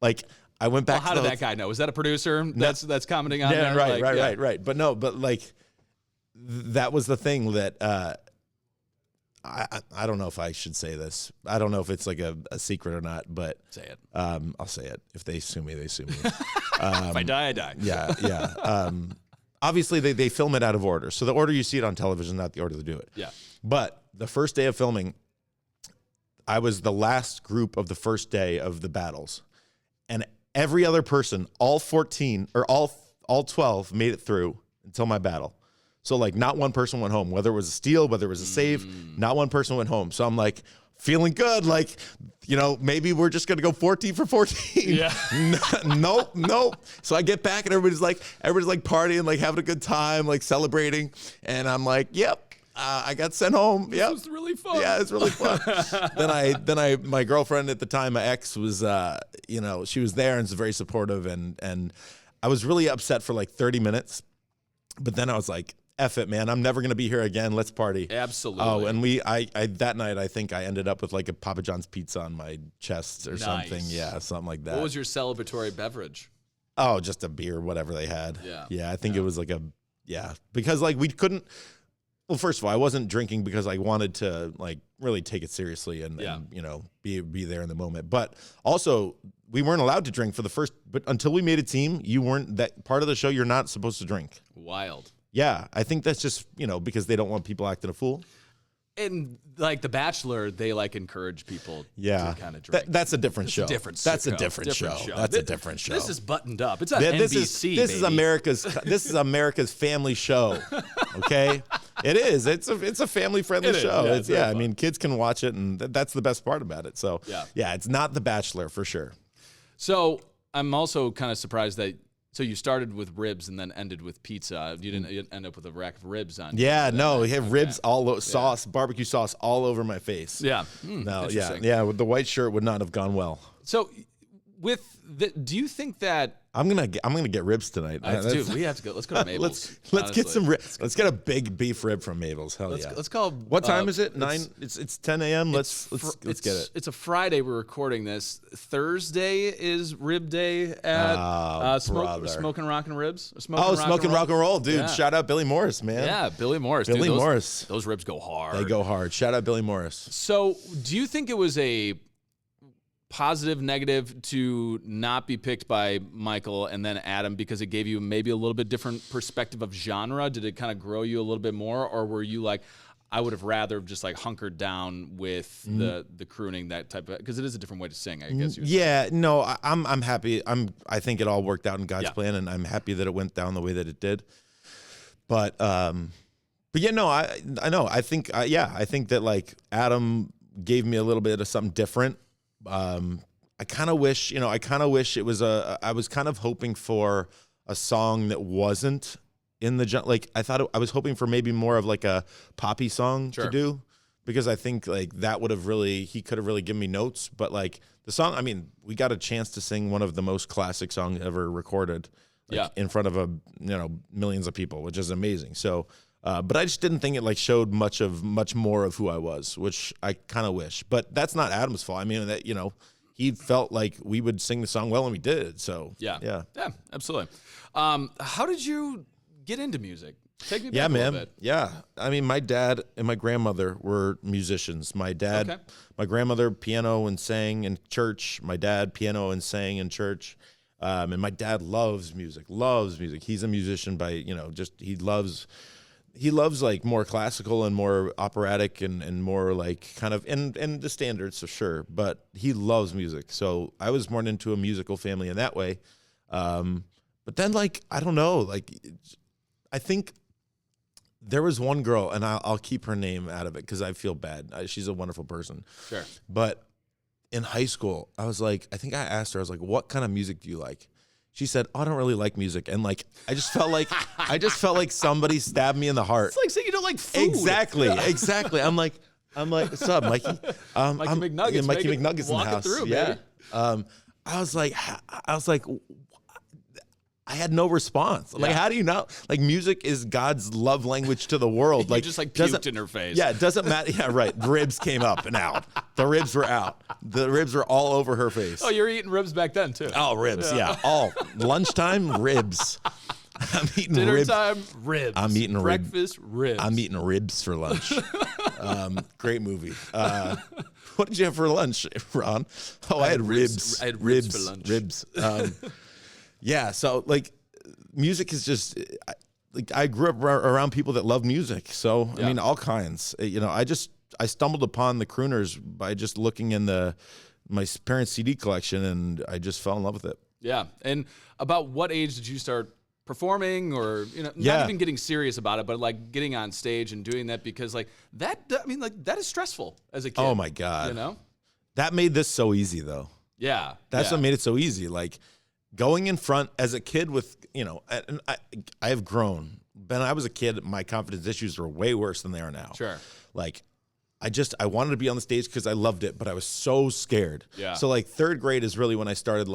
like, I went back. Well, how did that guy know? Was that a producer that's commenting on there? Right. But no, but like, that was the thing that I don't know if I should say this. I don't know if it's like a secret or not, but say it. I'll say it. If they sue me, they sue me. If I die, I die. Yeah. obviously they film it out of order. So the order you see it on television, not the order they do it. Yeah. But the first day of filming, I was the last group of the first day of the battles. And every other person, all 14 or all 12 made it through until my battle. So like not one person went home, whether it was a steal, whether it was a save, not one person went home. So I'm like feeling good. Like, you know, maybe we're just going to go 14 for 14. Yeah. Nope. So I get back and everybody's like partying, like having a good time, like celebrating. And I'm like, yep. I got sent home. This was really fun. Yeah, it's really fun. My girlfriend at the time, my ex, was, you know, she was there and was very supportive, and I was really upset for like 30 minutes, but then I was like, F it, man, I'm never gonna be here again. Let's party. Absolutely. Oh, and I that night I think I ended up with like a Papa John's pizza on my chest or something. Yeah, something like that. What was your celebratory beverage? Oh, just a beer, whatever they had. Yeah. I think it was like because like we couldn't. Well, first of all, I wasn't drinking because I wanted to like really take it seriously and you know, be there in the moment. But also, we weren't allowed to drink but until we made a team, you weren't that part of the show. You're not supposed to drink. Wild. Yeah, I think that's just, you know, because they don't want people acting a fool. And like The Bachelor, they like encourage people to kind of drink. That's a different show. That's a different show. That's a different show. This is buttoned up. It's on NBC. This is America's family show. Okay, it is. It's a family friendly show. Yeah, I mean, kids can watch it, and that's the best part about it. So yeah, it's not The Bachelor for sure. So I'm also kind of surprised that. So you started with ribs and then ended with pizza. You didn't end up with a rack of ribs on. Yeah, no, we have ribs all over, sauce, barbecue sauce all over my face. Yeah. No, yeah. With the white shirt would not have gone well. So, do you think that I'm gonna get ribs tonight? Dude, we have to go. Let's go to Mabel's. let's get some ribs. Let's get a big beef rib from Mabel's. Hell yeah. Let's call. What time is it? 9. It's 10 a.m. Let's get it. It's a Friday. We're recording this. Thursday is rib day at Smoking Rockin' Ribs. Smoking Rock and Roll, dude. Yeah. Shout out Billy Morris, man. Yeah, Billy Morris. Morris. Those ribs go hard. They go hard. Shout out Billy Morris. So, do you think it was a positive, negative to not be picked by Michael and then Adam because it gave you maybe a little bit different perspective of genre? Did it kind of grow you a little bit more, or were you like, I would have rather just like hunkered down with the crooning, that type of, because it is a different way to sing, I guess. No, I'm happy. I think it all worked out in God's plan, and I'm happy that it went down the way that it did. But yeah, no, I know. I think that like Adam gave me a little bit of something different. I kind of wish it was I was kind of hoping for a song that wasn't in the, like, I was hoping for maybe more of like a poppy song to do, because I think like that would have he could have really given me notes. But like the song, I mean, we got a chance to sing one of the most classic songs ever recorded, in front of millions of people, which is amazing. So, but I just didn't think it like showed much more of who I was, which I kind of wish. But that's not Adam's fault. I mean, that he felt like we would sing the song well, and we did. So yeah, absolutely. How did you get into music? Take me back a little bit. Yeah, I mean, my dad and my grandmother were musicians. My grandmother piano and sang in church. My dad piano and sang in church. And my dad loves music. He's a musician by he loves like more classical and more operatic and more like kind of and the standards for sure, but he loves music. So I was born into a musical family in that way. But then like, I don't know, like I think there was one girl, and I'll keep her name out of it because I feel bad. She's a wonderful person. Sure. But in high school, I think I asked her, I was like, what kind of music do you like? She said, I don't really like music. And like, I just felt like somebody stabbed me in the heart. It's like saying you don't like food. Exactly. I'm like, what's up, Mikey? Mikey McNuggets. Yeah, Mikey McNuggets in the house. Through, yeah. Baby. I was like, I had no response. Like, how do you not? Like, music is God's love language to the world. Like, just like puked in her face. Yeah, it doesn't matter. Yeah, right. The ribs came up and out. The ribs were out. The ribs were all over her face. Oh, you were eating ribs back then too. Oh, ribs. Yeah. All lunchtime ribs. I'm eating dinner ribs. time ribs. I'm eating breakfast ribs. I'm eating ribs for lunch. Great movie. What did you have for lunch, Ron? Oh, I had ribs. I had ribs for lunch. Ribs. Yeah, so like music is just like I grew up around people that love music. So I mean, all kinds. I stumbled upon the crooners by just looking in my parents' CD collection, and I just fell in love with it. Yeah. And about what age did you start performing, or not even getting serious about it, but like getting on stage and doing that? Because like that, I mean, like that is stressful as a kid. Oh my God. That made this so easy though. Yeah. That's what made it so easy. Like going in front as a kid with, and I have grown. When I was a kid, my confidence issues were way worse than they are now. Sure. Like I wanted to be on the stage because I loved it, but I was so scared. Yeah. So like 3rd grade is really when I started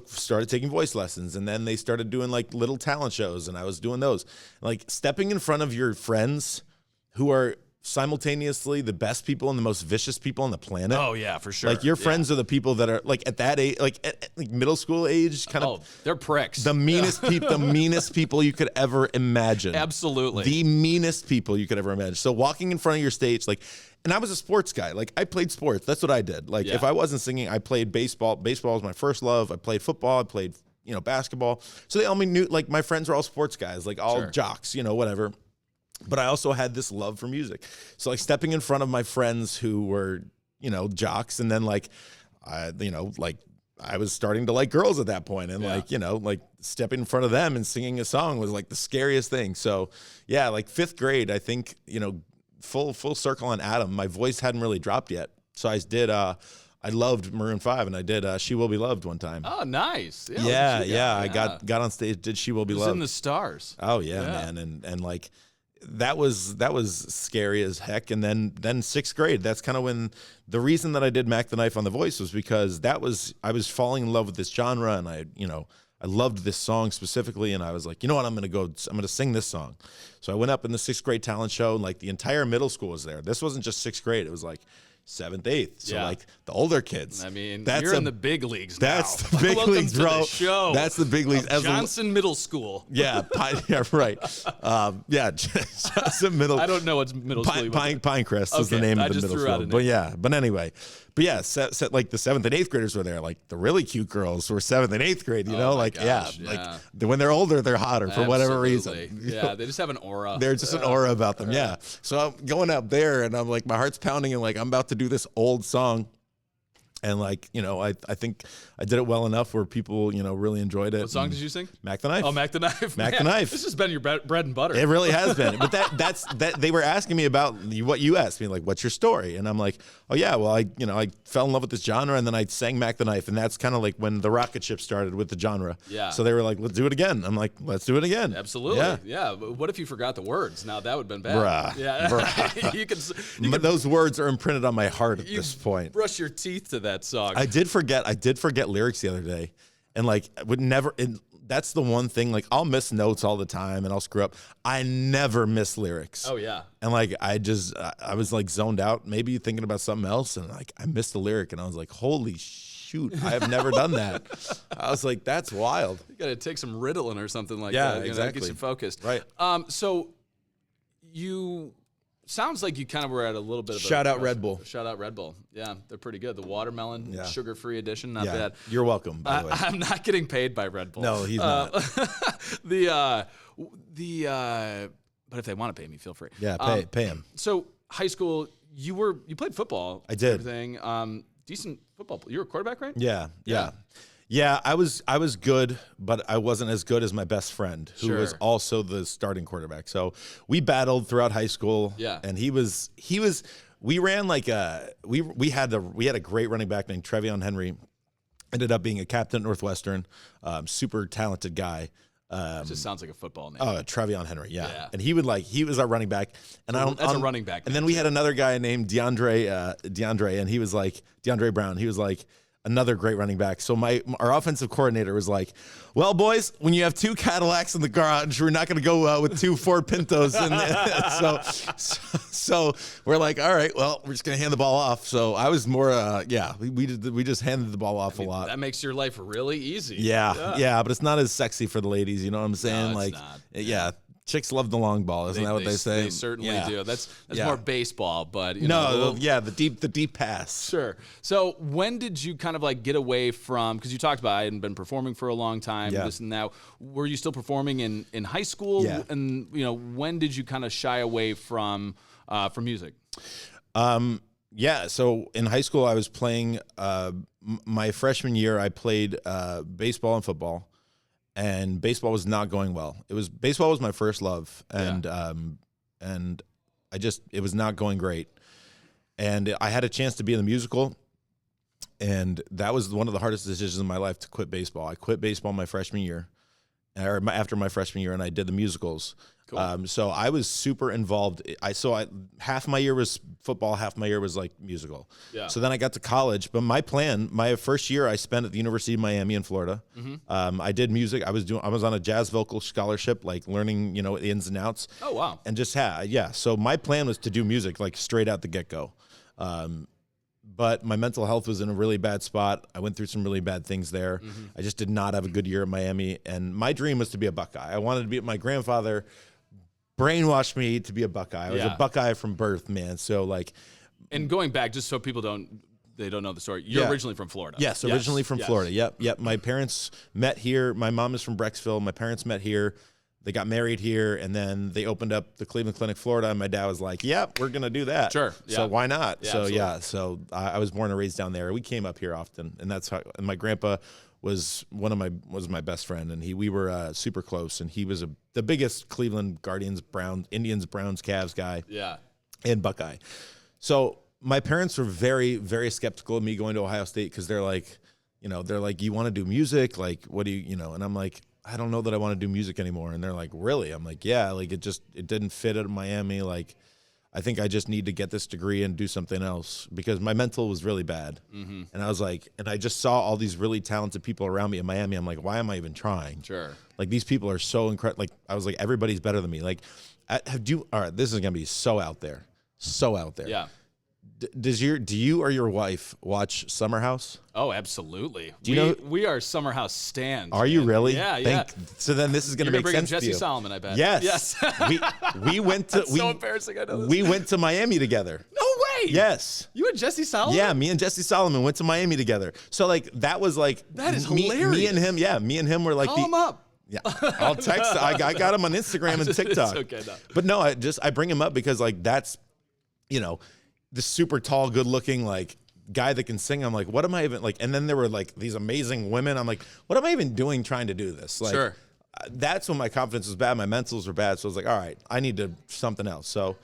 started taking voice lessons, and then they started doing like little talent shows, and I was doing those. Like stepping in front of your friends who are simultaneously the best people and the most vicious people on the planet. Oh yeah, for sure. Like your friends are the people that are like at that age, like at middle school age, kind of. They're pricks. The meanest the meanest people you could ever imagine. Absolutely. The meanest people you could ever imagine. So walking in front of your stage, like, and I was a sports guy. Like I played sports. That's what I did. Like if I wasn't singing, I played baseball. Baseball was my first love. I played football. I played, basketball. So they all knew, like my friends were all sports guys, like all jocks, whatever. But I also had this love for music. So like stepping in front of my friends who were, jocks, and then I was starting to like girls at that point, and like stepping in front of them and singing a song was like the scariest thing. So yeah, like 5th grade, I think, full circle on Adam. My voice hadn't really dropped yet. So I did I loved Maroon 5, and I did She Will Be Loved one time. Oh, nice. Yeah. I got on stage, did She Will Be Loved. In the stars. Oh yeah, man. And like that was scary as heck. And then 6th grade, that's kind of when the reason that I did Mac the Knife on The Voice was because I was falling in love with this genre, and I loved this song specifically, and I was like, you know what, I'm going to sing this song. So I went up in the 6th grade talent show, and like the entire middle school was there. This wasn't just 6th grade. It was like 7th, 8th. So like the older kids. I mean, you're in the big leagues now. That's the big leagues, bro. To the show. That's the big leagues. Johnson Middle School. Yeah, right. Johnson Middle. I don't know what's middle school. Pinecrest is the name of the middle school. But anyway, set like the 7th and 8th graders were there. Like the really cute girls were 7th and 8th grade. Like when they're older, they're hotter for whatever reason. Yeah, they just have an aura. There's just an aura about them. Yeah. So I'm going up there, and I'm like, my heart's pounding, and like I'm about to do this old song. And like, I think I did it well enough where people, really enjoyed it. What song did you sing? Mac the Knife. Oh, Mac the Knife. Mac the Knife. This has been your bread and butter. It really has been. But that's they were asking me about what you asked me, like, what's your story? And I'm like, oh yeah, well, I fell in love with this genre, and then I sang Mac the Knife, and that's kind of like when the rocket ship started with the genre. Yeah. So they were like, let's do it again. I'm like, let's do it again. Absolutely. Yeah. But what if you forgot the words? Now that would have been bad. Bruh. Yeah. Bruh. you can those words are imprinted on my heart at this point. Brush your teeth to that song. I did forget lyrics the other day, and like would never. That's the one thing. Like I'll miss notes all the time, and I'll screw up. I never miss lyrics. Oh yeah. And like I was like zoned out, maybe thinking about something else, and like I missed the lyric, and I was like, holy shoot, I have never done that. I was like, that's wild. You got to take some Ritalin or something like that. Yeah, exactly. Get you focused. Right. So you. Sounds like you kind of were at a little bit of Shout out Red Bull. Shout out Red Bull. Yeah, they're pretty good. The watermelon, sugar-free edition, not bad. You're welcome, by the way. I'm not getting paid by Red Bull. No, he's not. But if they want to pay me, feel free. Yeah, pay him. So high school, you played football. I did. Everything. Decent football. You were a quarterback, right? Yeah, I was good, but I wasn't as good as my best friend, who was also the starting quarterback. So we battled throughout high school. Yeah. And he was. We ran like we had a great running back named Trevion Henry. Ended up being a captain at Northwestern. Super talented guy. It just sounds like a football name. Oh, Trevion Henry, yeah. And he was our running back. And that's a running back. And then we had another guy named DeAndre, and he was like DeAndre Brown. He was like another great running back. So our offensive coordinator was like, well, boys, when you have 2 Cadillacs in the garage, we're not going to go with 2 Ford Pintos. And so we're like, all right, well, we're just going to hand the ball off. So I was more, we just handed the ball off a lot. That makes your life really easy. Yeah, but it's not as sexy for the ladies. You know what I'm saying? No, like, it's not. yeah. chicks love the long ball. Isn't that what they say? They certainly do. That's more baseball, but the deep pass. Sure. So when did you kind of like get away from, because you talked about I hadn't been performing for a long time, this and that. Were you still performing in high school? Yeah. And when did you kind of shy away from music? So in high school I was playing my freshman year I played baseball and football. And baseball was not going well. Baseball was my first love, and it was not going great. And I had a chance to be in the musical, and that was one of the hardest decisions in my life, to quit baseball. I quit baseball my freshman year, or after my freshman year, and I did the musicals. Cool. So I was super involved. Half my year was football, half my year was like musical. Yeah. So then I got to college, but my first year I spent at the University of Miami in Florida. Mm-hmm. I did music. I was on a jazz vocal scholarship, like learning, the ins and outs. Oh, wow. And so my plan was to do music like straight out the get-go. But my mental health was in a really bad spot. I went through some really bad things there. Mm-hmm. I just did not have a good year in Miami. And my dream was to be a Buckeye. I wanted to be, my grandfather brainwashed me to be a Buckeye. I was a Buckeye from birth, man. So and going back, just so people don't know the story, you're originally from Florida. Yes, originally from Florida. Yep. My parents met here. My mom is from Brecksville. My parents met here. They got married here, and then they opened up the Cleveland Clinic, Florida, and my dad was like, we're going to do that. Sure. So why not? Yeah, so I was born and raised down there. We came up here often, and that's how, and my grandpa was my best friend, and we were super close, and he was the biggest Cleveland Guardians, Indians, Browns, Cavs guy. Yeah. And Buckeye. So my parents were very, very skeptical of me going to Ohio State, because they're like, you want to do music? Like, what do you, and I'm like, I don't know that I want to do music anymore. And they're like, really? I'm like, yeah, like it didn't fit at Miami. Like, I think I just need to get this degree and do something else, because my mental was really bad. Mm-hmm. And I was like, and I just saw all these really talented people around me in Miami. I'm like, why am I even trying? Sure. Like, these people are so incredible. Like, I was like, everybody's better than me. Like, all right, this is going to be so out there. So out there. Yeah. Do you or your wife watch Summer House? Oh, absolutely. We are Summer House stans. Are you really? Yeah. So then this is going to make sense to you. Jesse Solomon, I bet. Yes. we went to. That's so embarrassing. I know this. We went to Miami together. No way. Yes. You and Jesse Solomon? Yeah, me and Jesse Solomon went to Miami together. So that was like that is hilarious. Me and him. Yeah, me and him were like Call him up. Yeah, I'll text. I got him on Instagram and TikTok. It's okay, no. But no, I bring him up because that's, the super tall, good looking guy that can sing. I'm like, what am I even like? And then there were these amazing women. I'm like, what am I even doing trying to do this? Sure. That's when my confidence was bad. My mentals were bad. So I was like, all right, I need to something else. So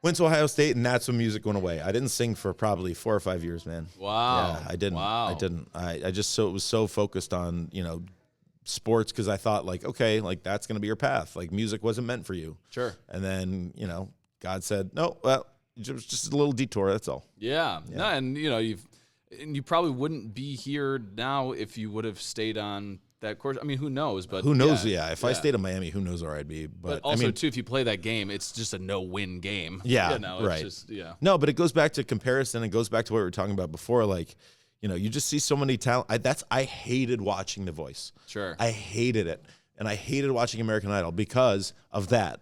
went to Ohio State, and that's when music went away. I didn't sing for probably 4 or 5 years, man. Wow. Yeah, I didn't. Wow. I didn't. I just was so focused on sports, because I thought okay, that's going to be your path. Music wasn't meant for you. Sure. And then God said, no, well, it was just a little detour. That's all. Yeah. No, and you probably wouldn't be here now if you would have stayed on that course. I mean, who knows? But who knows? Yeah. If I stayed in Miami, who knows where I'd be? But also, too, if you play that game, it's just a no-win game. Yeah. Right. It's just, No, but it goes back to comparison. It goes back to what we were talking about before. You just see so many talent. I hated watching The Voice. Sure. I hated it, and I hated watching American Idol because of that.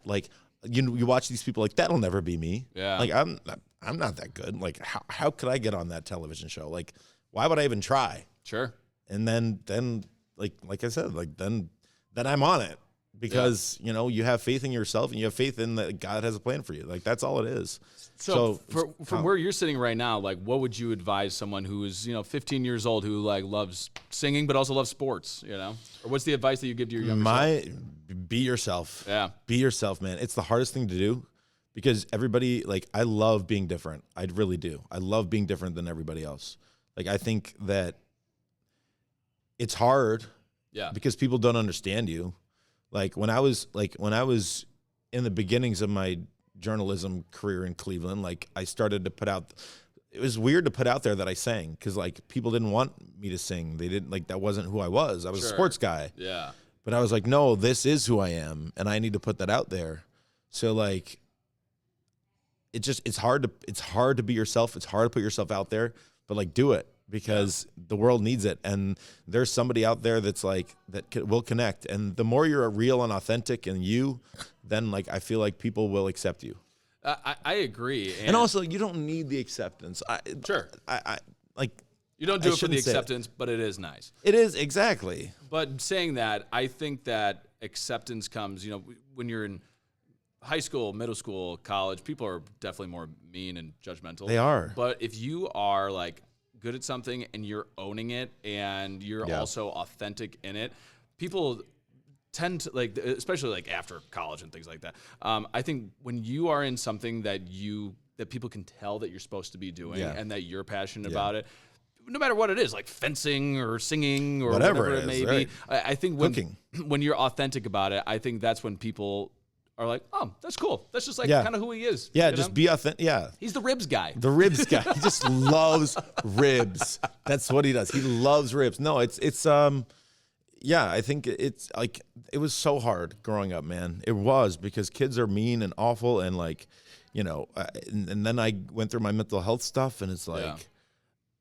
You watch these people that'll never be me. Yeah. I'm not that good. How could I get on that television show? Why would I even try? Sure. And then like I said, then I'm on it, because you have faith in yourself, and you have faith in that God has a plan for you. That's all it is. So from where you're sitting right now, what would you advise someone who is 15 years old who loves singing but also loves sports? Or what's the advice that you give to your younger self? Be yourself. Yeah. Be yourself, man. It's the hardest thing to do, because everybody I love being different. I really do. I love being different than everybody else. I think that it's hard. Yeah. Because people don't understand you. When I was in the beginnings of my journalism career in Cleveland, I started to put out, it was weird to put out there that I sang, because people didn't want me to sing. They didn't that wasn't who I was. I was a sports guy. Yeah. But I was like, no, this is who I am, and I need to put that out there. So it's hard to be yourself. It's hard to put yourself out there, but do it. because the world needs it. And there's somebody out there that's like, will connect. And the more you're real and authentic and then like, I feel like people will accept you. I agree. And also you don't need the acceptance. Sure. I like, you don't do it for the acceptance, but it is nice. It is, exactly. But saying that, I think that acceptance comes, when you're in high school, middle school, college, people are definitely more mean and judgmental. They are. But if you are like good at something and you're owning it and you're also authentic in it, people tend to like, especially like after college and things like that. I think when you are in something that people can tell that you're supposed to be doing and that you're passionate about it, no matter what it is, like fencing or singing or whatever it may be. I think when you're authentic about it, I think that's when people are like, oh, that's cool. That's just like kind of who he is. Yeah, just be authentic. Yeah. He's the ribs guy. The ribs guy. He just loves ribs. That's what he does. He loves ribs. No, it's I think it's like, it was so hard growing up, man. It was, because kids are mean and awful, and like, and then I went through my mental health stuff, and it's like,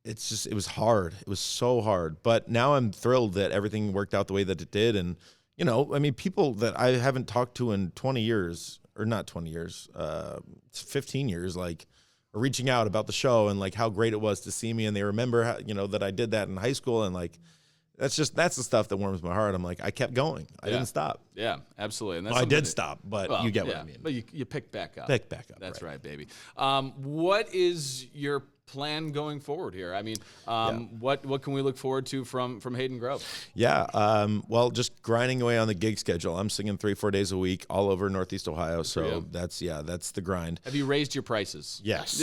it was hard. It was so hard. But now I'm thrilled that everything worked out the way that it did. And, I mean, people that I haven't talked to in 20 years, or not 20 years, 15 years, like, are reaching out about the show and like how great it was to see me. And they remember how, that I did that in high school. And like, that's the stuff that warms my heart. I'm like, I kept going. I didn't stop. Yeah, absolutely. And that's I did stop, but you get what I mean. But you picked back up. Picked back up. That's right, baby. What is your plan going forward here? I mean, what can we look forward to from Hayden Grove? Yeah, well, just grinding away on the gig schedule. I'm singing 3-4 days a week all over Northeast Ohio. So that's the grind. Have you raised your prices? Yes.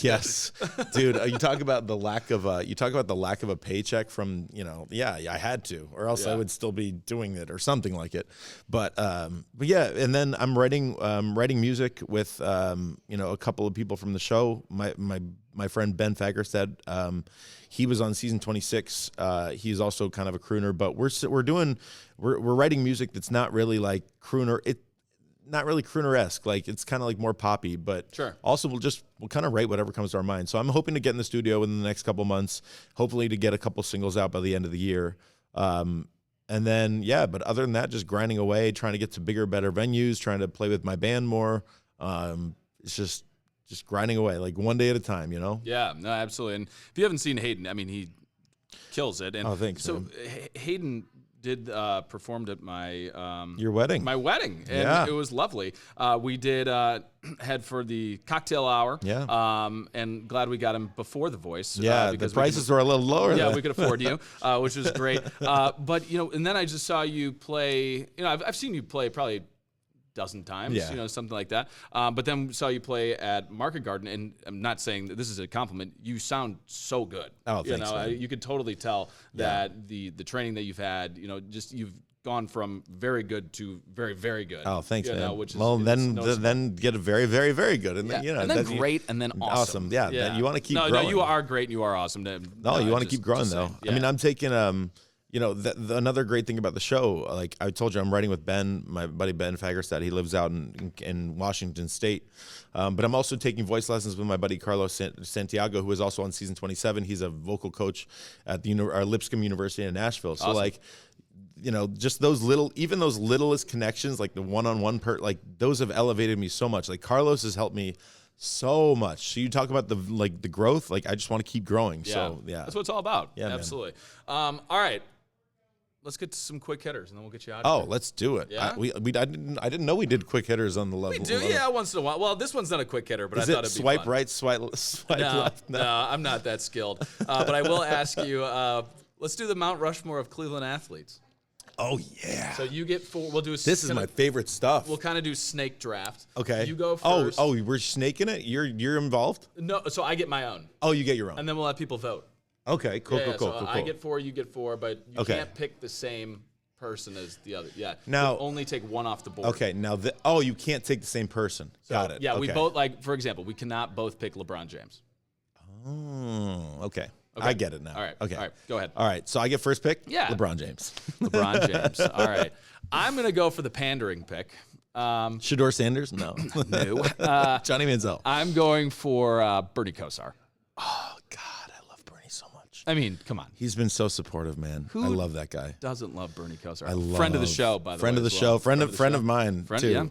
Yes. Dude, you talk about the lack of a paycheck from, I had to, or else I would still be doing it or something like it. But yeah, and then I'm writing music with a couple of people from the show. My friend Ben Fagerstad, he was on season 26. He's also kind of a crooner, but we're writing music that's not really like crooner. Not really crooner-esque. Like, it's kind of like more poppy, but also we'll kind of write whatever comes to our mind. So I'm hoping to get in the studio within the next couple months, hopefully to get a couple singles out by the end of the year. And then, but other than that, just grinding away, trying to get to bigger, better venues, trying to play with my band more. It's just grinding away, like one day at a time, Yeah, no, absolutely. And if you haven't seen Hayden, I mean, he kills it. And thanks. So Hayden did performed at my your wedding, and it was lovely. We did head for the cocktail hour, and glad we got him before The Voice. Because the prices were a little lower. Yeah, we could afford you, which was great. But and then I just saw you play. I've seen you play probably dozen times, something like that. But then saw you play at Market Garden, and I'm not saying that this is a compliment. You sound so good. Oh, thanks, man. You could totally tell that the training that you've had, you've gone from very good to very, very good. Oh, thanks, man. Which is, then get a very, very, very good, and then great, and then awesome. Yeah. You want to keep growing. No, you are great, and you are awesome. No, you want to keep growing though. I mean, I'm taking another great thing about the show, like I told you, I'm writing with Ben, my buddy Ben Fagerstad. He lives out in Washington State. But I'm also taking voice lessons with my buddy Carlos Santiago, who is also on season 27. He's a vocal coach at our Lipscomb University in Nashville. So like, just those littlest connections, like the one-on-one like those have elevated me so much. Like Carlos has helped me so much. So you talk about the growth, like I just want to keep growing. So that's what it's all about. Yeah, absolutely. All right. Let's get to some quick hitters, and then we'll get you out. Oh, let's do it. Yeah? I didn't know we did quick hitters on the level. We do, once in a while. Well, this one's not a quick hitter, but I thought it'd be swipe fun. right, swipe left? No, I'm not that skilled. But I will ask you. Let's do the Mount Rushmore of Cleveland athletes. Oh yeah. So you get 4. We'll do. This is my favorite stuff. We'll kind of do snake draft. Okay. You go first. Oh, we're snaking it. You're involved. No, so I get my own. Oh, you get your own. And then we'll have people vote. Okay. Cool. I get 4. You get 4, but you can't pick the same person as the other. Yeah. Now you'll only take one off the board. Okay. Now you can't take the same person. Got it. Yeah. Okay. We both for example, we cannot both pick LeBron James. Oh. Okay. I get it now. All right. Okay. All right. Go ahead. All right. So I get first pick? Yeah. LeBron James. LeBron James. All right. I'm going to go for the pandering pick. Shador Sanders? No. No. Johnny Manziel. I'm going for Bernie Kosar. Oh, God. I mean, come on. He's been so supportive, man. I love that guy. Doesn't love Bernie Kosar. I love Friend of the show, by the way. Friend of the show. Friend of mine too.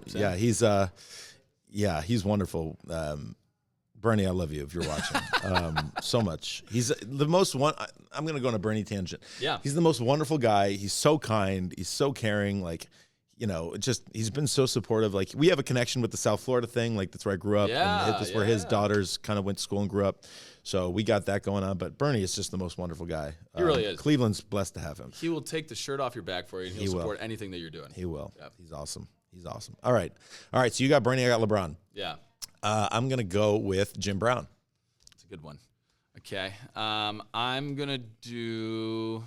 Yeah, he's wonderful. Bernie, I love you if you're watching. So much. He's the most one. I'm gonna go on a Bernie tangent. Yeah. He's the most wonderful guy. He's so kind. He's so caring. Like, you know, he's been so supportive. Like, we have a connection with the South Florida thing. Like, that's where I grew up. Yeah, and that's where his daughters kind of went to school and grew up. So we got that going on. But Bernie is just the most wonderful guy. He really is. Cleveland's blessed to have him. He will take the shirt off your back for you, and he'll support anything that you're doing. He will. Yep. He's awesome. He's awesome. All right. So you got Bernie. I got LeBron. Yeah. I'm gonna go with Jim Brown. It's a good one. Okay. I'm going to do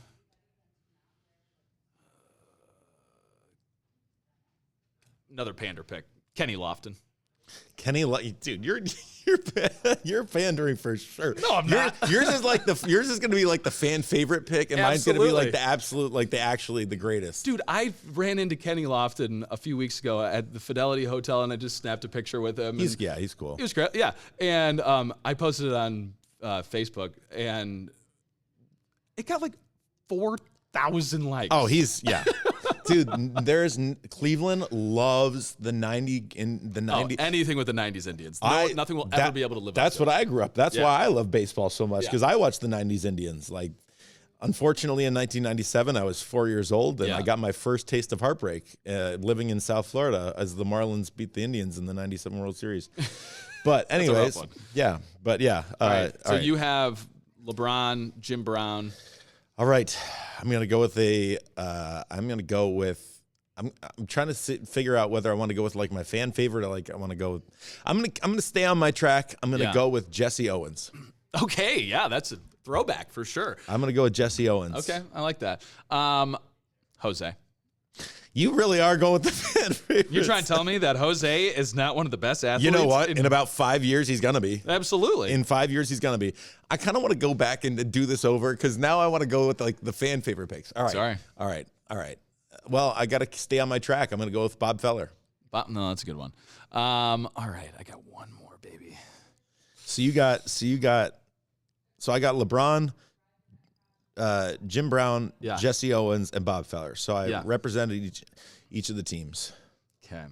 another pander pick. Kenny Lofton. Dude, you're pandering for sure. No, I'm not. Yours is gonna be like the fan favorite pick, and mine's gonna be like the absolute, like the greatest. Dude, I ran into Kenny Lofton a few weeks ago at the Fidelity Hotel, and I just snapped a picture with him. He's cool. He was great. Yeah, and I posted it on Facebook, and it got like 4,000 likes. Oh, dude. Cleveland loves the 90. Anything with the 90s Indians. Nothing will ever be able to live up to. That's what I grew up. That's why I love baseball so much, because I watched the 90s Indians. Like, unfortunately, in 1997, I was 4 years old, and I got my first taste of heartbreak living in South Florida as the Marlins beat the Indians in the 97 World Series. But anyways, All right. So you have LeBron, Jim Brown. All right, I'm gonna go with I'm trying to figure out whether I want to go with like my fan favorite or like I want to go. I'm gonna stay on my track. I'm gonna go with Jesse Owens. Okay, yeah, that's a throwback for sure. I'm gonna go with Jesse Owens. Okay, I like that. Jose. You really are going with the fan favorites. You're trying to tell me that Jose is not one of the best athletes? You know what? In about 5 years, he's going to be. Absolutely. In 5 years, he's going to be. I kind of want to go back and do this over because now I want to go with like the fan favorite picks. All right. Sorry. All right. Well, I got to stay on my track. I'm going to go with Bob Feller. No, that's a good one. All right. I got one more, baby. So I got LeBron, Jim Brown, Jesse Owens, and Bob Feller. So I represented each of the teams. Okay.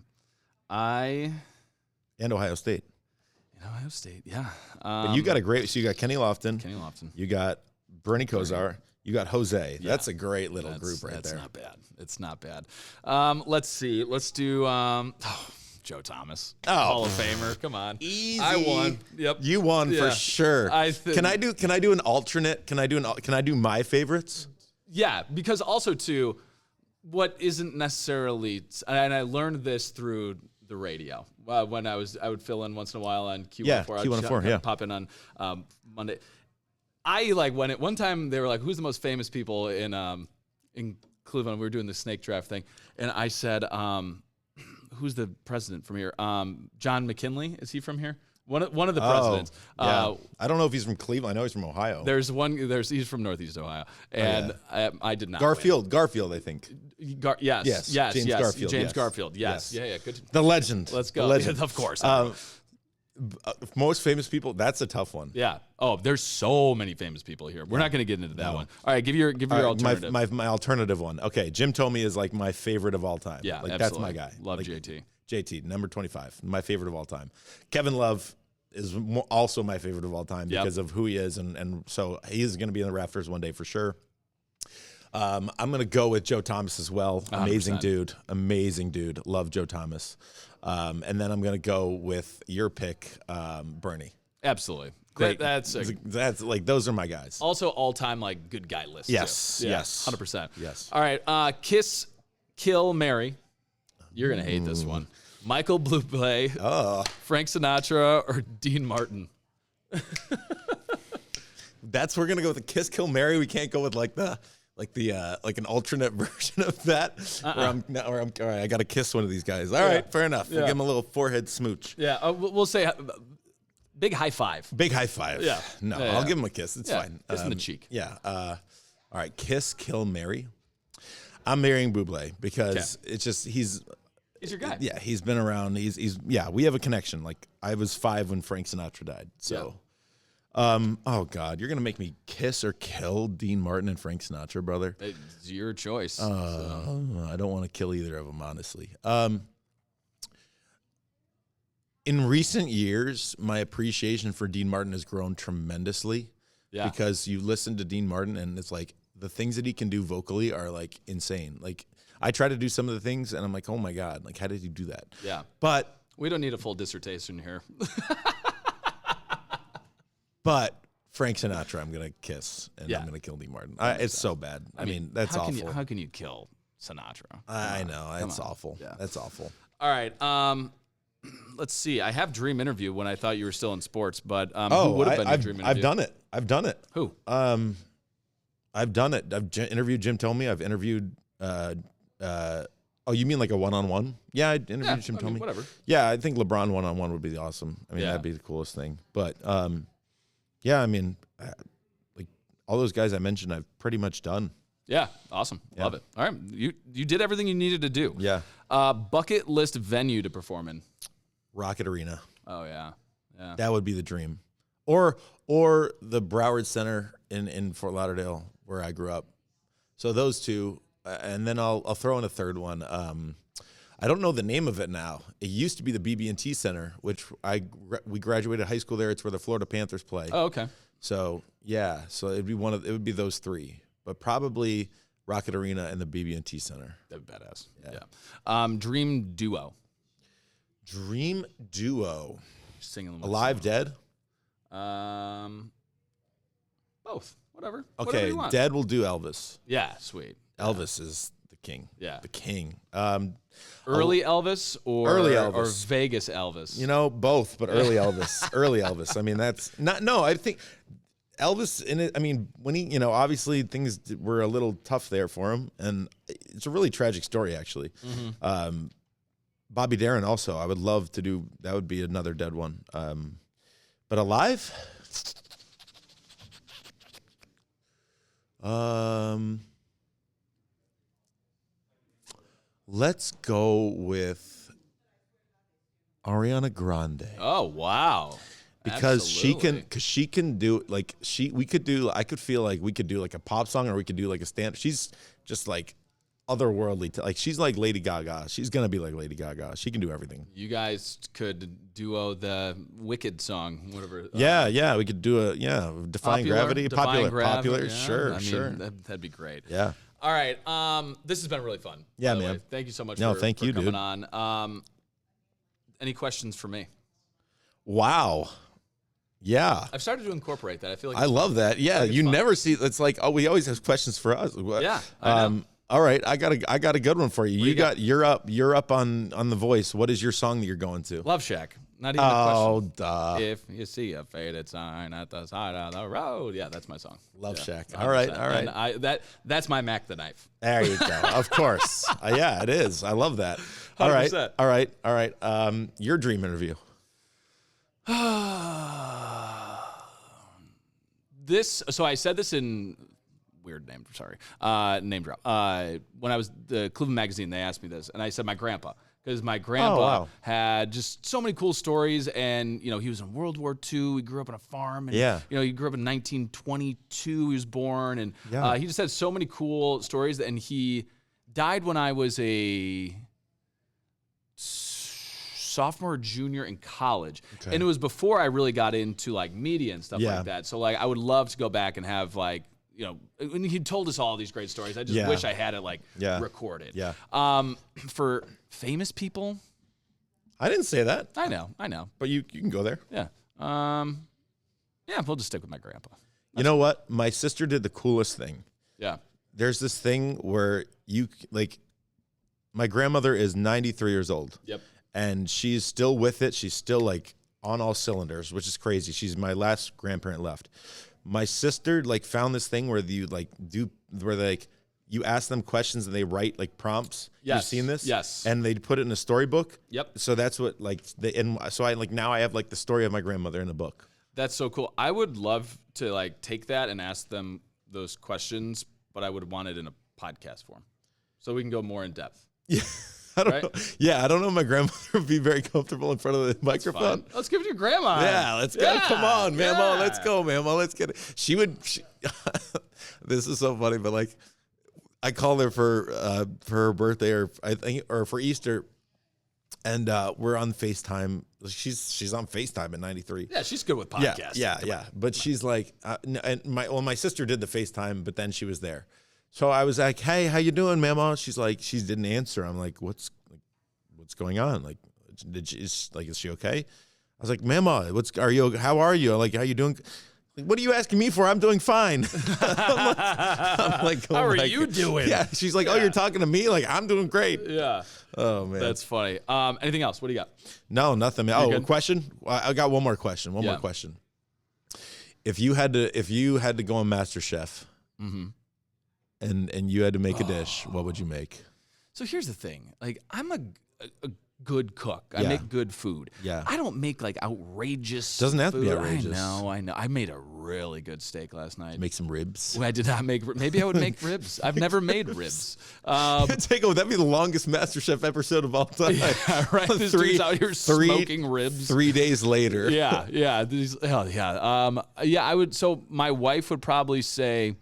And Ohio State. Yeah. But you got you got Kenny Lofton. You got Bernie Kosar. You got Jose. Yeah. That's a great little group right there. That's not bad. It's not bad. Let's see. Let's do Joe Thomas. Hall of Famer. Come on. Easy. I won. Yep. You won for sure. Can I do an alternate? Can I do my favorites? Yeah, because also too, what isn't necessarily, and I learned this through the radio. When I would fill in once in a while on Q104. Yeah, Q104. Pop in on Monday. I like when one time they were like, "Who's the most famous people in Cleveland?" We were doing the snake draft thing, and I said, "Who's the president from here? John McKinley. Is he from here? One of the presidents." Yeah. I don't know if he's from Cleveland. I know he's from Ohio. He's from Northeast Ohio, and I did not. Garfield, I think. Yes. James Garfield. James Garfield. Yes. Yeah. Good. The legend. Let's go. The legend. Of course. Most famous people. That's a tough one. Yeah. Oh, there's so many famous people here. We're not going to get into that one. All right. Give your alternative. My alternative one. Okay. Jim Thome is like my favorite of all time. Yeah. Like absolutely. That's my guy. Love like, JT. JT, number 25, my favorite of all time. Kevin Love is also my favorite of all time because of who he is, and so he's going to be in the rafters one day for sure. I'm going to go with Joe Thomas as well. 100%. Amazing dude. Love Joe Thomas. And then I'm going to go with your pick, Bernie. Absolutely. Great. That's like those are my guys. Also all-time like good guy list. Yes. Too. Yeah, yes. 100%. Yes. All right. Kiss, kill, marry. You're going to hate this one. Michael Bublé, Frank Sinatra, or Dean Martin. We're gonna go with the Kiss, Kill, Marry. We can't go with like an alternate version of that. Where I'm all right. I got to kiss one of these guys. All right, fair enough. We'll give him a little forehead smooch. Yeah, we'll say big high five. Big high five. Yeah. No, I'll give him a kiss. It's fine. Kiss in the cheek. Yeah. All right. Kiss, kill, marry. I'm marrying Bublé because it's just he's your guy. Yeah, he's been around. We have a connection. Like I was 5 when Frank Sinatra died. So Oh God, you're gonna make me kiss or kill Dean Martin and Frank Sinatra, brother. It's your choice. I don't want to kill either of them, honestly. In recent years, my appreciation for Dean Martin has grown tremendously. Yeah. Because you listen to Dean Martin, and it's like the things that he can do vocally are like insane. Like I try to do some of the things, and I'm like, oh my God, like how did he do that? Yeah. But we don't need a full dissertation here. But Frank Sinatra, I'm gonna kiss, and Yeah. I'm gonna kill Dean Martin. It's so bad. I mean, that's how awful. How can you kill Sinatra? I know it's on. awful. Yeah. That's awful. All right. Let's see. I have dream interview when I thought you were still in sports, but who Oh, would have been your dream interview? I've done it. I've done it. Who? I've done it. I've interviewed Jim Tomey. I've interviewed. Oh, you mean like a one-on-one? Yeah, I interviewed Jim Tomey. Whatever. Yeah, I think LeBron one-on-one would be awesome. I mean, Yeah. that'd be the coolest thing. But yeah, I mean, like all those guys I mentioned, I've pretty much done. Yeah. Awesome. Love it. All right. You did everything you needed to do. Yeah. Bucket list venue to perform in. Rocket Arena. Oh yeah. Yeah. That would be the dream. Or the Broward Center in Fort Lauderdale where I grew up. So those two, and then I'll throw in a third one. I don't know the name of it now. It used to be the BB&T Center, which we graduated high school there. It's where the Florida Panthers play. Oh, okay. So yeah, so it would be those three, but probably Rocket Arena and the BB&T Center. That'd be badass. Yeah. Dream duo. Dream duo. Singing them Alive, dead. Both. Whatever. Okay, Whatever you want. dead will do Elvis. Yeah. Sweet. Elvis is the king. Yeah. The king. Early Elvis or Early Elvis. or Vegas Elvis. You know, both, but early Elvis. Early Elvis. I mean, that's not. No, I think Elvis in it. I mean, when he, obviously things were a little tough there for him, and it's a really tragic story, actually. Mm-hmm. Bobby Darin also. I would love to do. That would be another dead one. But alive. Let's go with Ariana Grande. Oh wow! Because Absolutely. she can do I could feel like we could do like a pop song or we could do like a stand. She's just like otherworldly. Like she's like Lady Gaga. She's gonna be like Lady Gaga. She can do everything. You guys could duo the Wicked song, whatever. Yeah, we could do Defying Gravity, popular. Yeah. Sure, I mean, sure. That'd be great. Yeah. All right. This has been really fun. Yeah, by the man. way. Thank you so much. No, for thank you, coming dude. on. Any questions for me? Wow. Yeah. I've started to incorporate that. I feel like I love that. Yeah, like it's you fun. never see. It's like, oh, we always have questions for us. Yeah, I know. All right, I got a good one for you. you got? You're up on The Voice. What is your song that you're going to? Love Shack. Not even a Oh, question. duh. If you see a faded sign at the side of the road, yeah, that's my song. Love Yeah, Shack. 100%. All right. And that's my Mac the Knife. There you go. Of course. Yeah, it is. I love that. All right. 100%. All right. Your dream interview. So I said this in weird name. Sorry, name drop. When I was the Cleveland Magazine, they asked me this, and I said my grandpa, because my grandpa wow. had just so many cool stories, and he was in World War II. He grew up on a farm, and Yeah. he grew up in 1922. He was born, and Yeah. he just had so many cool stories. And he died when I was a sophomore or junior in college. Okay. And it was before I really got into like media and stuff Yeah. like that. So like I would love to go back and have like, when he told us all these great stories, I just Yeah. wish I had it like Yeah. recorded. Yeah. For famous people, I didn't say that, I know. but you can go there. Yeah. We'll just stick with my grandpa. You know what? My sister did the coolest thing. Yeah. There's this thing where my grandmother is 93 years old. Yep. And she's still with it. She's still like on all cylinders, which is crazy. She's my last grandparent left. My sister found this thing where you you ask them questions and they write like prompts. Yes. You've seen this? Yes. And they put it in a storybook. Yep. So that's what now I have like the story of my grandmother in a book. That's so cool. I would love to take that and ask them those questions, but I would want it in a podcast form so we can go more in depth. Yeah. I don't right? know. Yeah, I don't know if my grandmother would be very comfortable in front of the microphone. Fun. Let's give it to your grandma. Yeah, let's go. Come on, Mama. Let's go, Mama. Let's get it. This is so funny, but like, I called her for her birthday or for Easter, and we're on FaceTime. She's on FaceTime at 93. Yeah, she's good with podcasts. Yeah. But she's like, and my sister did the FaceTime, but then she was there. So I was like, hey, how you doing, Mama? She's like, she didn't answer. I'm like, what's going on? Like, is she okay? I was like, Mama, how are you? Like, how you doing? Like, what are you asking me for? I'm doing fine. I'm like, how are you doing? Yeah. She's like, oh, you're talking to me? Like, I'm doing great. Yeah. Oh man, that's funny. Anything else? What do you got? No, nothing. Oh, a question? I got one more question. One more question. If you had to go on MasterChef, and you had to make a dish, what would you make? So here's the thing. Like, I'm a good cook. I make good food. Yeah. I don't make like outrageous Doesn't have food. to be outrageous. I know. I made a really good steak last night. Make some ribs. I did not make. Maybe I would make ribs. I've never made ribs. That'd be the longest MasterChef episode of all time. Yeah, right. This dude's out here smoking ribs. 3 days later. Yeah. Hell yeah. I would. So my wife would probably say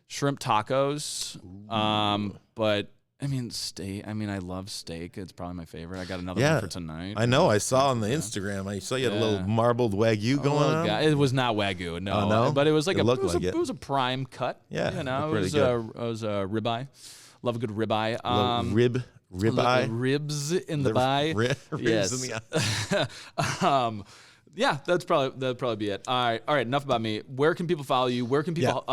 shrimp tacos. But I mean, steak. I mean, I love steak. It's probably my favorite. I got another one for tonight. I know. I saw on the Instagram. I saw you had a little marbled Wagyu going on. God. It was not Wagyu, no. Oh, no? But it was like It was a prime cut. Yeah, You know, it it was a ribeye. Love a good ribeye. Ribeye. Ribs in the bye. Ribs yes. in the eye. Yeah, that'd probably be it. All right. Enough about me. Where can people follow you? Where can people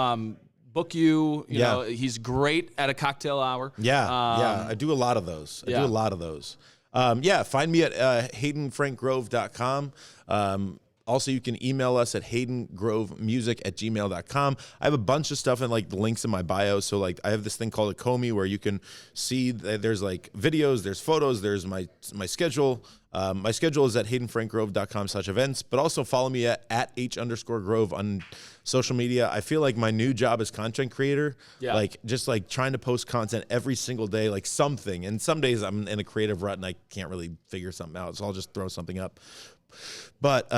book you? You know, he's great at a cocktail hour. I do a lot of those. Find me at haydenfrankgrove.com. Also, you can email us at haydengrovemusic@gmail.com. I have a bunch of stuff in like the links in my bio. So like I have this thing called a Comey where you can see that there's like videos, there's photos, there's my schedule. My schedule is at haydenfrankgrove.com/events, but also follow me at H_Grove on social media. I feel like my new job as content creator, like just like trying to post content every single day, like something. And some days I'm in a creative rut and I can't really figure something out. So I'll just throw something up. But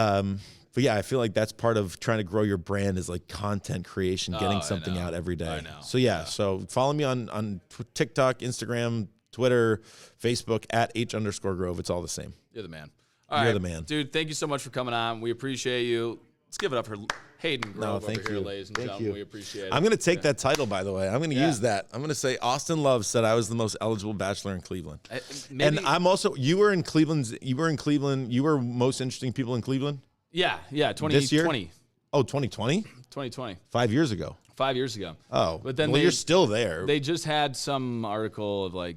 yeah, I feel like that's part of trying to grow your brand is like content creation, getting something out every day. I know. So so follow me on TikTok, Instagram, Twitter, Facebook at H_Grove. It's all the same. You're the man. You're the man. Dude, thank you so much for coming on. We appreciate you. Let's give it up for Hayden Grove over here, ladies and gentlemen. We appreciate it. I'm going to take that title, by the way. I'm going to use that. I'm going to say Austin Love said I was the most eligible bachelor in Cleveland. And I'm also, you were in Cleveland. You were most interesting people in Cleveland? Yeah. 2020. This year? Oh, 2020? 2020. 5 years ago. 5 years ago. Oh, but then you're still there. They just had some article of like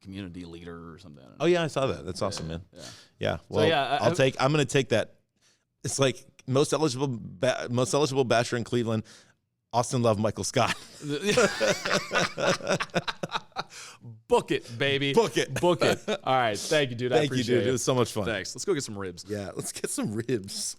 community leader or something. Oh yeah, I saw that. That's awesome, man. Yeah. Well, so, I'm going to take that. It's like most eligible bachelor in Cleveland. Austin Love, Michael Scott. Book it, baby. Book it. Book it. All right. Thank you, dude. I appreciate it. It was so much fun. Thanks. Let's go get some ribs. Yeah, let's get some ribs.